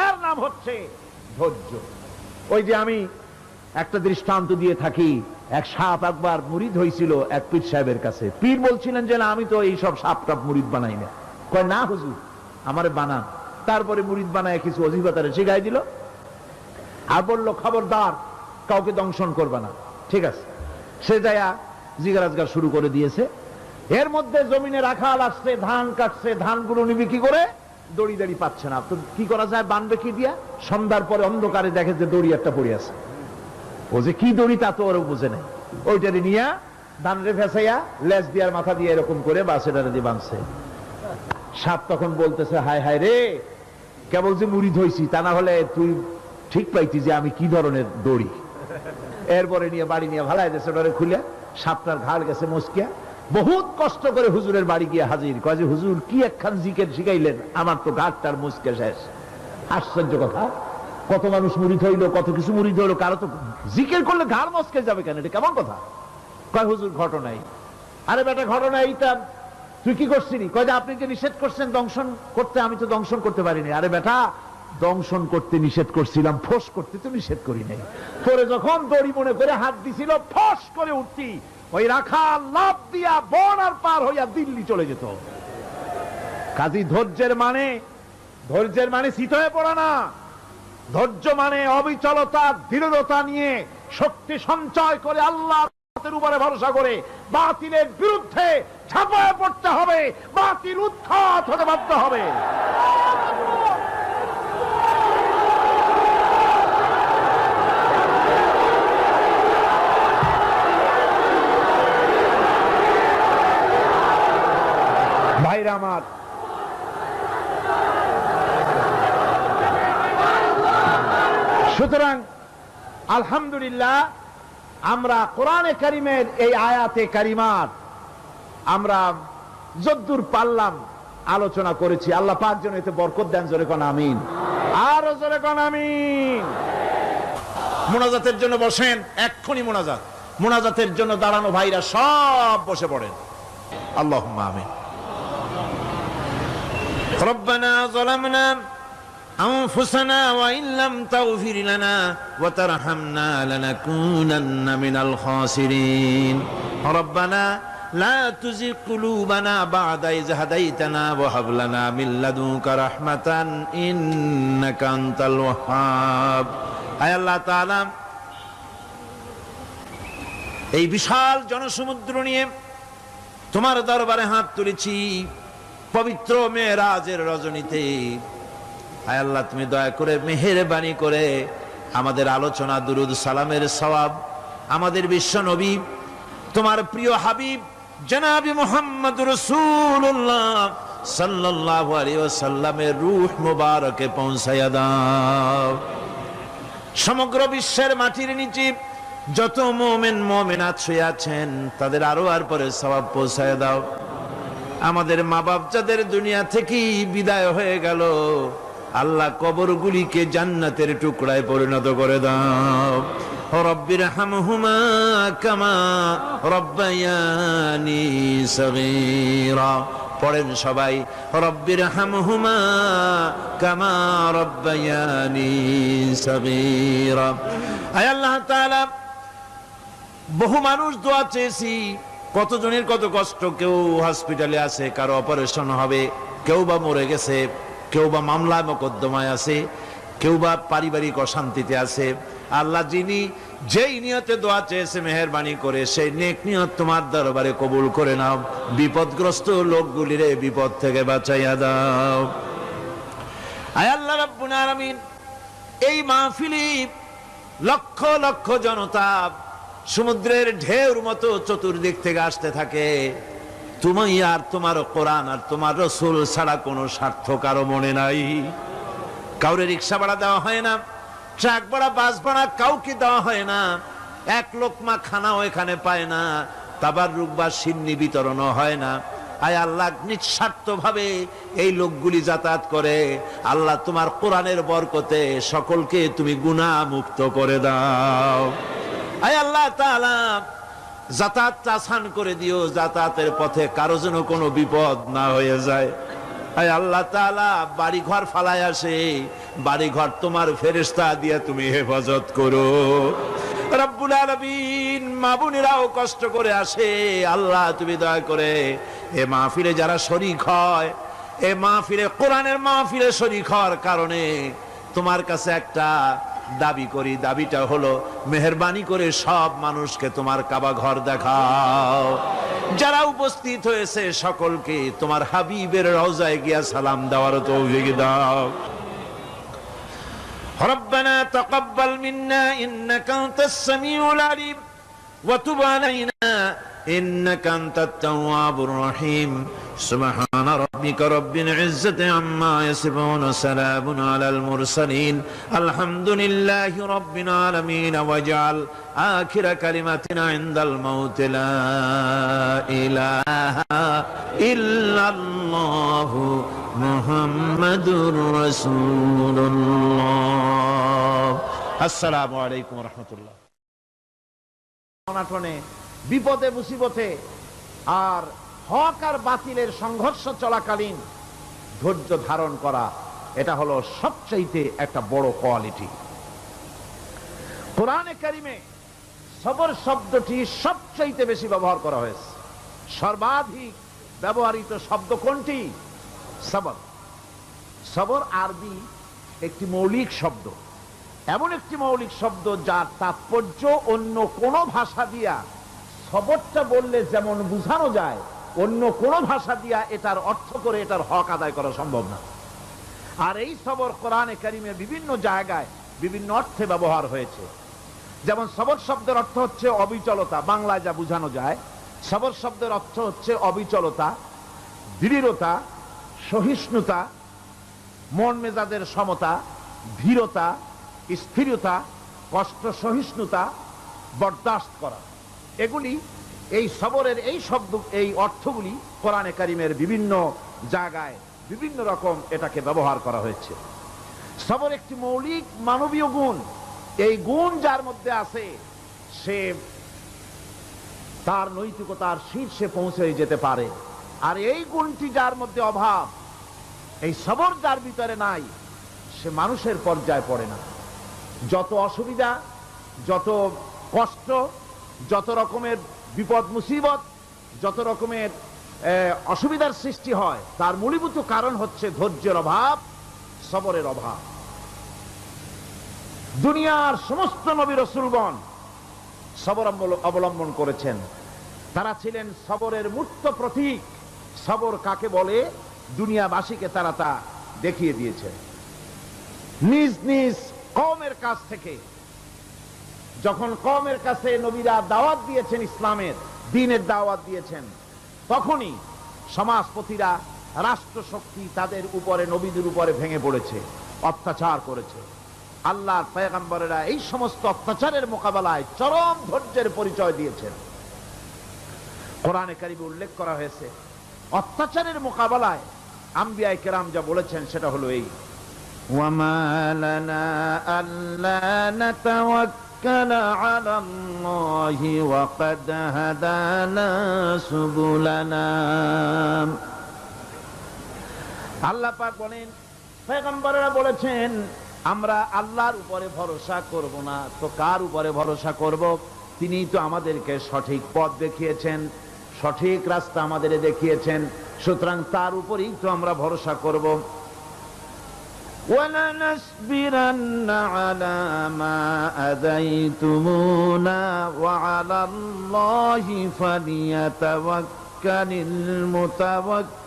এর নাম হচ্ছে ধৈর্য। ওই যে আমি একটা দৃষ্টান্ত দিয়ে থাকি, এক সাপ একবার মুরিদ হয়েছিল এক পীর সাহেবের কাছে। পীর বলছিলেন যে না, আমি তো এইসব সাপ টাপ মুরিদ বানাই না। কয় না হুজুর, আমারে বানান। তারপরে মুরিদ বানায় কিছু অজিফাতারে শিখাই দিল আর বললো খবরদার কাউকে দংশন করবে না। ঠিক আছে, সে যায়া জিজ্ঞাসা শুরু করে দিয়েছে। এর মধ্যে জমিনে রাখাল আসছে, ধান কাটছে, ধানগুলো নিবি কি করে? দড়ি দাড়ি পাচ্ছে না, তো কি করা যায়, বানবে কি দিয়া? সন্ধ্যার পরে অন্ধকারে দেখে যে দড়ি একটা পড়ে আছে। ও যে কি দড়ি তা তো ওরা বুঝে নেই, ওইটারে নিয়ে ধানরে ফেসাইয়া লেজ দিয়ার মাথা দিয়ে এরকম করে বাসেটারে দিয়ে বাঁধছে। সাপ তখন বলতেছে হায় হায় রে, কেবল যে মুরিদ হইছি, তা না হলে তুই ঠিক পাইতি যে আমি কি ধরনের দড়ি। এরপরে নিয়ে বাড়ি নিয়ে ভালাই দিয়েছে, ওটারে খুলে সাপটার ঘাড় গেছে মস্কিয়া। বহুত কষ্ট করে হুজুরের বাড়ি গিয়ে হাজির, কয় যে হুজুর কি একখান জিকের শিখাইলেন, আমার তো ঘাটটার মুসকে শেষ। আশ্চর্য কথা, কত মানুষ মুরিদ হইলো, কত কিছু মুরিদ হইলো, কারো তো জিকের করলে ঘাড় মস্কে যাবে কেন? এটা কেমন কথা? কয় হুজুর ঘটনাই। আরে বেটা ঘটনা এইটা, তুই কি করছিলি? কয় যে আপনি যে নিষেধ করছেন দংশন করতে, আমি তো দংশন করতে পারিনি। আরে বেটা, দংশন করতে নিষেধ করছিলাম, ফোস করতে তো নিষেধ করি নাই। পরে যখন দড়ি মনে করে হাত দিছিল, ফস করে উঠতি, ওই রাখা লাভ দিয়া বন আর পার হইয়া দিল্লি চলে যেত। কাজী ধৈর্যের মানে শীত হয়ে পড়া না। ধৈর্য মানে অবিচলতা, দৃঢ়তা নিয়ে শক্তি সঞ্চয় করে আল্লাহর উপরে ভরসা করে বাতিলের বিরুদ্ধে ঝাঁপায় পড়তে হবে, বাতিল উৎখাত হতে বাধ্য হবে। ভাইরা আমার, সুতরাং আলহামদুলিল্লাহ আমরা কোরআনে কারিমের এই আয়াতে কারিমার আমরা যদ্দূর পারলাম আলোচনা করেছি। আল্লাহ পাক যেন এতে বরকত দেন। জোরে কোন আমিন, আরো জোরে কোন আমিন। মোনাজাতের জন্য বসেন, এক্ষুনি মোনাজাতের জন্য দাঁড়ানো ভাইরা সব বসে পড়েন। আল্লাহুম্মা আমিন। ربنا ظلمنا أنفسنا وإن لم تغفر لنا وترحمنا لنكونن من الخاسرين ربنا لا تزغ قلوبنا بعد إذ هديتنا وهب لنا من لدنك رحمة إنك أنت الوهاب আয় আল্লাহ তাআলা, এই বিশাল জনসমুদ্র নিয়ে তোমার দরবারে হাত তুলেছি পবিত্র মেরাজের রজনীতে। আয় আল্লাহ, তুমি দয়া করে মেহেরবানি করে আমাদের আলোচনা, দুরুদ সালামের সওয়াব আমাদের বিশ্ব নবী তোমার প্রিয় হাবিব জনাবে মুহাম্মদ রাসূলুল্লাহ সাল্লাল্লাহু আলাইহি ওয়াসাল্লামের রূহ মুবারকে পৌঁছায়া দাও। সমগ্র বিশ্বের মাটির নিচে যত মুমিন মুমিনাত শুয়ে আছেন তাদের আরো আর পরে সওয়াব পৌঁছায়া দাও। আমাদের মা বাপ যাদের দুনিয়া থেকে বিদায় হয়ে গেল, আল্লাহ কবরগুলিকে জান্নাতের টুকরায় পরিণত করে দাও। রব্বির হামহুমা কামা রব্বায়ানি সগীরা পড়েন সবাই, রব্বির হামহুমা কামা রব্বায়ানি সগীরা। আয় আল্লাহ তাআলা, বহু মানুষ দোয়া চেয়েছি, কতজনের কত কষ্ট, কেউ হসপিটালে আছে, কারো অপারেশন হবে, কেউ বা মরে গেছে, কেউ বা মামলা মোকদ্দমায় আছে, কেউ বা পারিবারিক অশান্তিতে আছে। আল্লাহ যিনি যেই নিয়তে দোয়া চেয়েছে মেহেরবানি করে সেই নেক নিয়ত তোমার দরবারে কবুল করে নাও। বিপদগ্রস্ত লোকগুলির বিপদ থেকে বাঁচাইয়া দাও। আয় আল্লাহ রাব্বুল আলামিন, এই মাহফিলে লক্ষ লক্ষ জনতা সমুদ্রের ঢেউর মতো চতুর্দিক থেকে আসতে থাকে। তুমি আর তোমার কোরআন আর তোমার রাসূল ছাড়া কোনো স্বার্থ কারো মনে নাই। কাউরে রিক্সা ভাড়া দেওয়া হয় না, ট্রাক ভাড়া, বাস ভাড়া কাউকে দেওয়া হয় না, এক লোকমা খানাও এখানে পায় না, তাবাররুক বা সিন্নি বিতরণও হয় না। আয় আল্লাহ, নিঃস্বার্থ ভাবে এই লোকগুলি যাতায়াত করে। আল্লাহ তোমার কোরআনের বরকতে সকলকে তুমি গুনাহ মুক্ত করে দাও। আয় আল্লাহ তাআলা, যাতায়াতটা আসান করে দিও, যাতায়াতের পথে কারো যেন কোনো বিপদ না হয়ে যায়। আয় আল্লাহ তাআলা, বাড়ি ঘর ফালায় আসে, বাড়ি ঘর তোমার ফেরেশতা দিয়ে তুমি হেফাজত করো। রব্বুল আলামিন, মা বোনেরাও কষ্ট করে আসে, আল্লাহ তুমি দয়া করে এ মাহফিলে যারা শরীক হয়, এ মাহফিলে কোরআনের মাহফিলে শরীক হওয়ার কারণে তোমার কাছে একটা দাবি করি। দাবিটা হলো, মেহেরবানি করে সব মানুষকে তোমার কাবা ঘর দেখাও। যারা উপস্থিত হয়েছে সকলকে তোমার হাবিবের রওজায় গিয়া সালাম দেওয়ার তৌফিক দাও। রব্বানা তাকাব্বাল মিন্না ইন্নাকা আনতাস সামিউল আলিম ওয়া তুব আলাইনা ইন্নাকা আনতাত তাওয়াবুর রহিম। সুবহান রাব্বিকা রাব্বিল ইজ্জাতি আম্মা ইয়াসিফুন ওয়া সালামুন আলাল মুরসালিন আলহামদুলিল্লাহি রাব্বিল আলামিন। ওয়াজআল আখিরা কালিমাতিনা ইনদাল মাউত লা ইলাহা ইল্লাল্লাহু মুহাম্মাদুর রাসূলুল্লাহ। আসসালামু আলাইকুম ওয়া রাহমাতুল্লাহ। অনাটনে, বিপদে, মুসিবতে আর হক আর বাতিলের সংঘর্ষ চলাকালীন ধৈর্য ধারণ করা, এটা হলো সবচাইতে একটা বড় কোয়ালিটি। কোরআনে কারিমে সবর শব্দটি সবচাইতে বেশি ব্যবহার করা হয়েছে। সর্বাধিক ব্যবহৃত শব্দ কোনটি? সবর। সবর আরবি একটি মৌলিক শব্দ, এমন একটি মৌলিক শব্দ যার তাৎপর্য অন্য কোন ভাষা দিয়া সবরটা বললে যেমন বোঝানো যায়, অন্য কোন ভাষা দিয়া এটার অর্থ করে এটার হক আদায় করা সম্ভব না। আর এই সবর কোরআনে কারিমে বিভিন্ন জায়গায় বিভিন্ন অর্থে ব্যবহার হয়েছে। যেমন সবর শব্দের অর্থ হচ্ছে অবিচলতা, বাংলায় যা বোঝানো যায়। সবর শব্দের অর্থ হচ্ছে অবিচলতা, দৃঢ়তা, সহিষ্ণুতা, মন মেজাজের সমতা, ধীরতা, স্থিরতা, কষ্ট সহিষ্ণুতা, বরদাস্ত করা। এগুলি এই সবরের এই শব্দ, এই অর্থগুলি কোরআনে কারিমের বিভিন্ন জায়গায় বিভিন্ন রকম এটাকে ব্যবহার করা হয়েছে। সবর একটি মৌলিক মানবীয় গুণ। এই গুণ যার মধ্যে আছে সে তার নৈতিকতার শীর্ষে পৌঁছে যেতে পারে। আর এই গুণটি যার মধ্যে অভাব, এই সবর যার ভিতরে নাই, সে মানুষের পর্যায়ে পড়ে না। যত অসুবিধা, যত কষ্ট, যত রকমের বিপদ মুসিবত, যত রকমের অসুবিধার সৃষ্টি হয়, তার মূলীভূত কারণ হচ্ছে ধৈর্যের অভাব, সবরের অভাব। দুনিয়ার সমস্ত নবী রাসূলগণ সবর অবলম্বন করেছেন। তারা ছিলেন সবরের মূর্ত প্রতীক। সবর কাকে বলে দুনিয়াবাসীকে তারা তা দেখিয়ে দিয়েছেন। নিজ নিজ কওমের কাছ থেকে যখন কওমের কাছে নবীরা দাওয়াত দিয়েছেন, ইসলামের দ্বীনের দাওয়াত দিয়েছেন, তখনই সমাজপতিরা, রাষ্ট্রশক্তি তাদের উপরে, নবীদের উপরে ভেঙে পড়েছে, অত্যাচার করেছে। আল্লাহর পয়গম্বরেরা এই সমস্ত অত্যাচারের মোকাবেলায় চরম ধৈর্যের পরিচয় দিয়েছেন। কোরআনে কারিমে উল্লেখ করা হয়েছে অত্যাচারের মোকাবেলায় আম্বিয়ায়ে কেরাম যা বলেছেন সেটা হলো এই: ওয়ামা লানা আল্লা নাতাওয়াক্কালা আলাল্লাহি ওয়া ক্বাদ হাদানা সুবুলানা। আল্লাহ পাক বলেন, পয়গম্বরেরা বলেছেন আমরা আল্লাহর উপরে ভরসা করব না, তো কার উপরে ভরসা করব? তিনি তো আমাদেরকে সঠিক পথ দেখিয়েছেন, সঠিক রাস্তা আমাদের দেখিয়েছেন, সুতরাং তার উপরেই তো আমরা ভরসা করব। وَلَنَصْبِرَنَّ عَلَى مَا آذَيْتُمُونَا وَعَلَى اللَّهِ فَلْيَتَوَكَّلِ الْمُتَوَكِّلُونَ।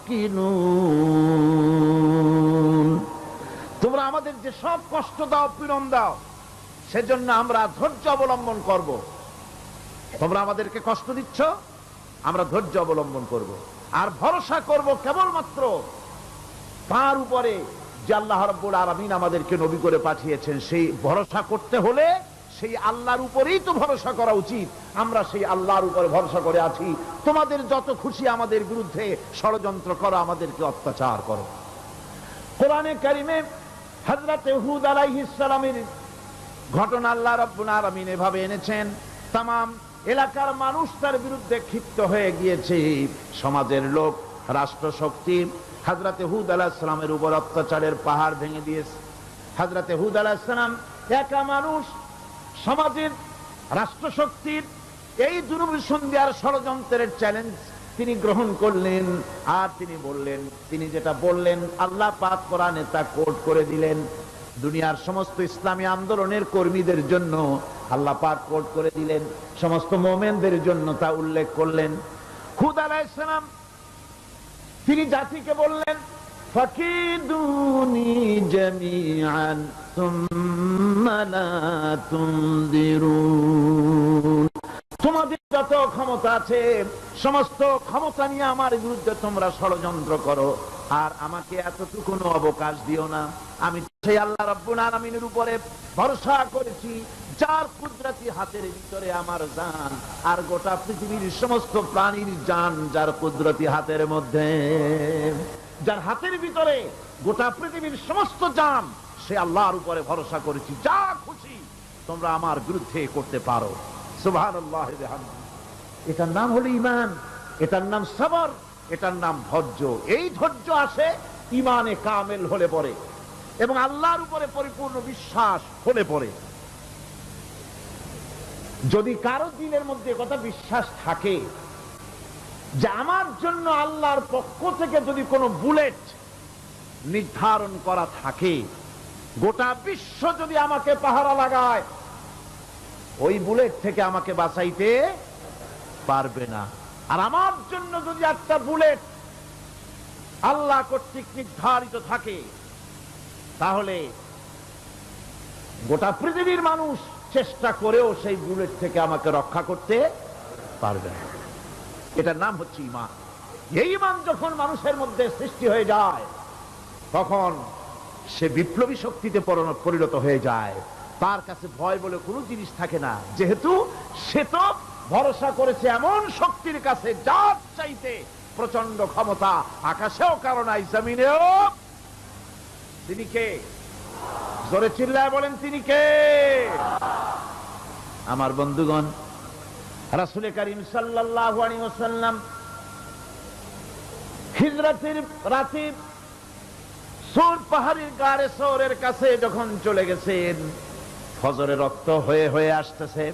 তোমরা আমাদের যে সব কষ্ট দাও, পীড়ন দাও, সেজন্য আমরা ধৈর্য অবলম্বন করব। তোমরা আমাদেরকে কষ্ট দিচ্ছ, আমরা ধৈর্য অবলম্বন করব, আর ভরসা করব কেবলমাত্র তার উপরে যে আল্লাহ রাব্বুল আলামিন আমাদেরকে নবী করে পাঠিয়েছেন। সেই ভরসা করতে হলে সেই আল্লাহর উপরেই তো ভরসা করা উচিত। আমরা সেই আল্লাহর উপরে ভরসা করে আছি। তোমাদের যত খুশি আমাদের বিরুদ্ধে ষড়যন্ত্র করো, আমাদেরকে অত্যাচার করো। কোরআনে কারিমে হযরত হুদ আলাইহিস সালামের ঘটনা আল্লাহ রাব্বুল আলামিন এভাবে এনেছেন, তামাম এলাকার মানুষ তার বিরুদ্ধে ক্ষিপ্ত হয়ে গিয়েছে। সমাজের লোক, রাষ্ট্রশক্তি হযরত হুদ আলাইহিস সালামের উপর অত্যাচারের পাহাড় ভেঙে দিয়েছে। হযরত হুদ আলাইহিস সালাম একা মানুষ, সমাজের রাষ্ট্রশক্তির এই দুর্বিসন্ধির ষড়যন্ত্রের চ্যালেঞ্জ তিনি গ্রহণ করলেন। আর তিনি বললেন, তিনি যেটা বললেন আল্লাহ পাক কোরআনে তা কোট করে দিলেন। দুনিয়ার সমস্ত ইসলামী আন্দোলনের কর্মীদের জন্য আল্লাহ পাক কোট করে দিলেন, সমস্ত মুমিনদের জন্য তা উল্লেখ করলেন। হুদ আলাইহিস সালাম তিনি জাতিকে বললেন, ফাকিদুনি জামিআন সুম্মা লা তুনদিরুন। তোমাদের যত ক্ষমতা আছে সমস্ত ক্ষমতা নিয়ে আমার বিরুদ্ধে তোমরা ষড়যন্ত্র করো, আর আমাকে এতটুকু অবকাশ দিও না। আমি সেই আল্লাহ রাব্বুল আলামিনের উপরে ভরসা করেছি, যার কুদরতি হাতের ভিতরে আমার জান, আর গোটা পৃথিবীর সমস্ত প্রাণীর জান যার কুদরতি হাতের মধ্যে। যার হাতের ভিতরে গোটা পৃথিবীর সমস্ত জান, সে আল্লাহর উপরে ভরসা করেছি। যা খুশি তোমরা আমার বিরুদ্ধে করতে পারো। সুবহানাল্লাহ ওয়া বিহামদিহি। এটার নাম হলো ঈমান, এটার নাম সবর, এটার নাম ধৈর্য। এই ধৈর্য আসে ঈমানে কামেল হলে পরে এবং আল্লাহর উপরে পরিপূর্ণ বিশ্বাস হলে পরে। যদি কারো দিলের মধ্যে কথা বিশ্বাস থাকে যে আমার জন্য আল্লাহর পক্ষ থেকে যদি কোনো বুলেট নির্ধারণ করা থাকে, গোটা বিশ্ব যদি আমাকে পাহারা লাগায়, ওই বুলেট থেকে আমাকে বাঁচাইতে পারবে না। আর আমার জন্য যদি একটা বুলেট আল্লাহ কর্তৃক নির্ধারিত থাকে, তাহলে গোটা পৃথিবীর মানুষ চেষ্টা করেও সেই বুলেট থেকে আমাকে রক্ষা করতে পারবে না। এটার নাম হচ্ছে ঈমান। এই ঈমান যখন মানুষের মধ্যে সৃষ্টি হয়ে যায়, তখন সে বিপ্লবী শক্তিতে পরিণত হয়ে যায়। তার কাছে ভয় বলে কোনো জিনিস থাকে না, যেহেতু সে তো ভরসা করেছে এমন শক্তির কাছে যার চাইতে প্রচন্ড ক্ষমতা আকাশেও কারো নাই, জমিনেও। তিনি কে? জোরে চিল্লায় বলেন, তিনি কে? আমার বন্ধুগণ, রাসূল করিম সাল্লাল্লাহু আলাইহি ওয়াসাল্লাম হিজরতের রাতে সূর পাহাড়ের গাড়ে সওরের কাছে যখন চলে গেছেন, ফজরের রক্ত হয়ে হয়ে আসতেছে।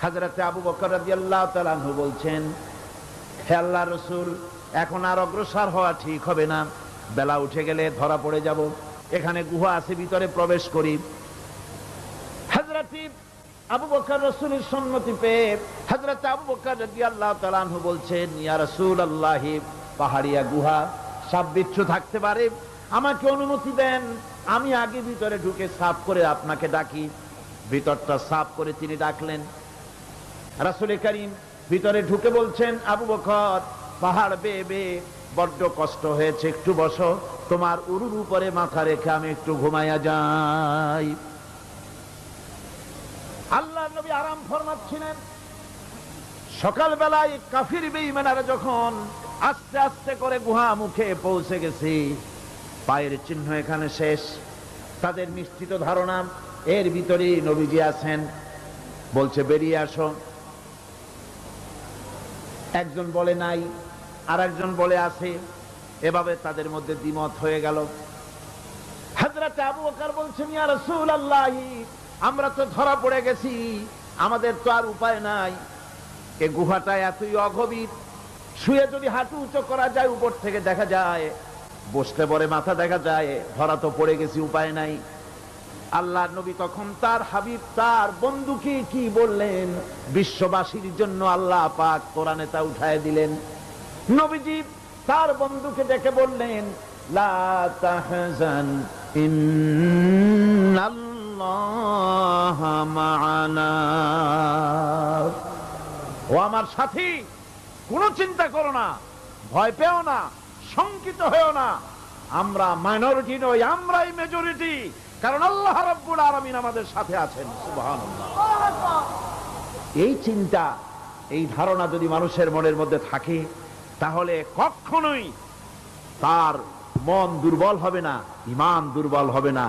হযরত আবু বকর রাদিয়াল্লাহু তাআলা আনহু বলছেন, হে আল্লাহর রাসূল, এখন আর অগ্রসর হওয়া ঠিক হবে না, বেলা উঠে গেলে ধরা পড়ে যাব। এখানে গুহা আছে, ভিতরে প্রবেশ করি। হযরত আবু বকর রাসূলের সম্মতি পেয়ে হযরত আবু বকর রাদিয়াল্লাহু তাআলা আনহু বলছেন, ইয়া রাসূলুল্লাহ, পাহাড়িয়া গুহা, সাপ বিচ্ছু থাকতে পারে, আমাকে অনুমতি দেন, আমি আগে ভিতরে ঢুকে সাফ করে আপনাকে ডাকি। ভিতরটা সাফ করে তিনি ডাকলেন। রাসূল করিম ভিতরে ঢুকে বলছেন, আবু বকর, পাহাড় বেয়ে বেয়ে বড্ড কষ্ট হয়েছে, একটু বসো, তোমার উরুর উপরে মাথা রেখে আমি একটু ঘুমাইয়া যাই। আল্লাহর নবী আরাম ফরমাচ্ছিলেন। সকালবেলায় কাফির বেঈমানেরা যখন আস্তে আস্তে করে গুহা মুখে পৌঁছে গেছে, পায়ের চিহ্ন এখানে শেষ, তাদের নিশ্চিত ধারণা এর ভিতরেই নবীজি আছেন। বলছে, বেরিয়ে আসো। একজন বলে নাই, আর একজন বলে আছে। এভাবে তাদের মধ্যে দ্বিমত হয়ে গেল। হযরত আবু বকর বলছেন, ইয়া রাসূলুল্লাহ, আমরা তো ধরা পড়ে গেছি, আমাদের তো আর উপায় নাই। এই গুহাটা এতই অগভীর, শুয়ে যদি হাঁটু উঁচু করা যায় উপর থেকে দেখা যায়, বসতে পরে মাথা দেখা যায়, ধরা তো পড়ে গেছি, উপায় নাই। আল্লাহর নবী তখন তার হাবিব, তার বন্ধুকে কি বললেন? বিশ্ববাসীর জন্য আল্লাহ পাক কোরআনে তা উঠায় দিলেন। নবীজি তার বন্ধুকে ডেকে বললেন, লা তাহজান ইন্নাল্লাহা মা'ানা। ও আমার সাথী, কোনো চিন্তা করো না, ভয় পেও না, শঙ্কিত হয়েও না। আমরা মাইনরিটি নই, আমরাই মেজরিটি, কারণ আল্লাহ রাব্বুল আলামিন আমাদের সাথে আছেন। সুবহানাল্লাহ। এই চিন্তা, এই ধারণা যদি মানুষের মনের মধ্যে থাকে, তাহলে কখনোই তার মন দুর্বল হবে না, ঈমান দুর্বল হবে না।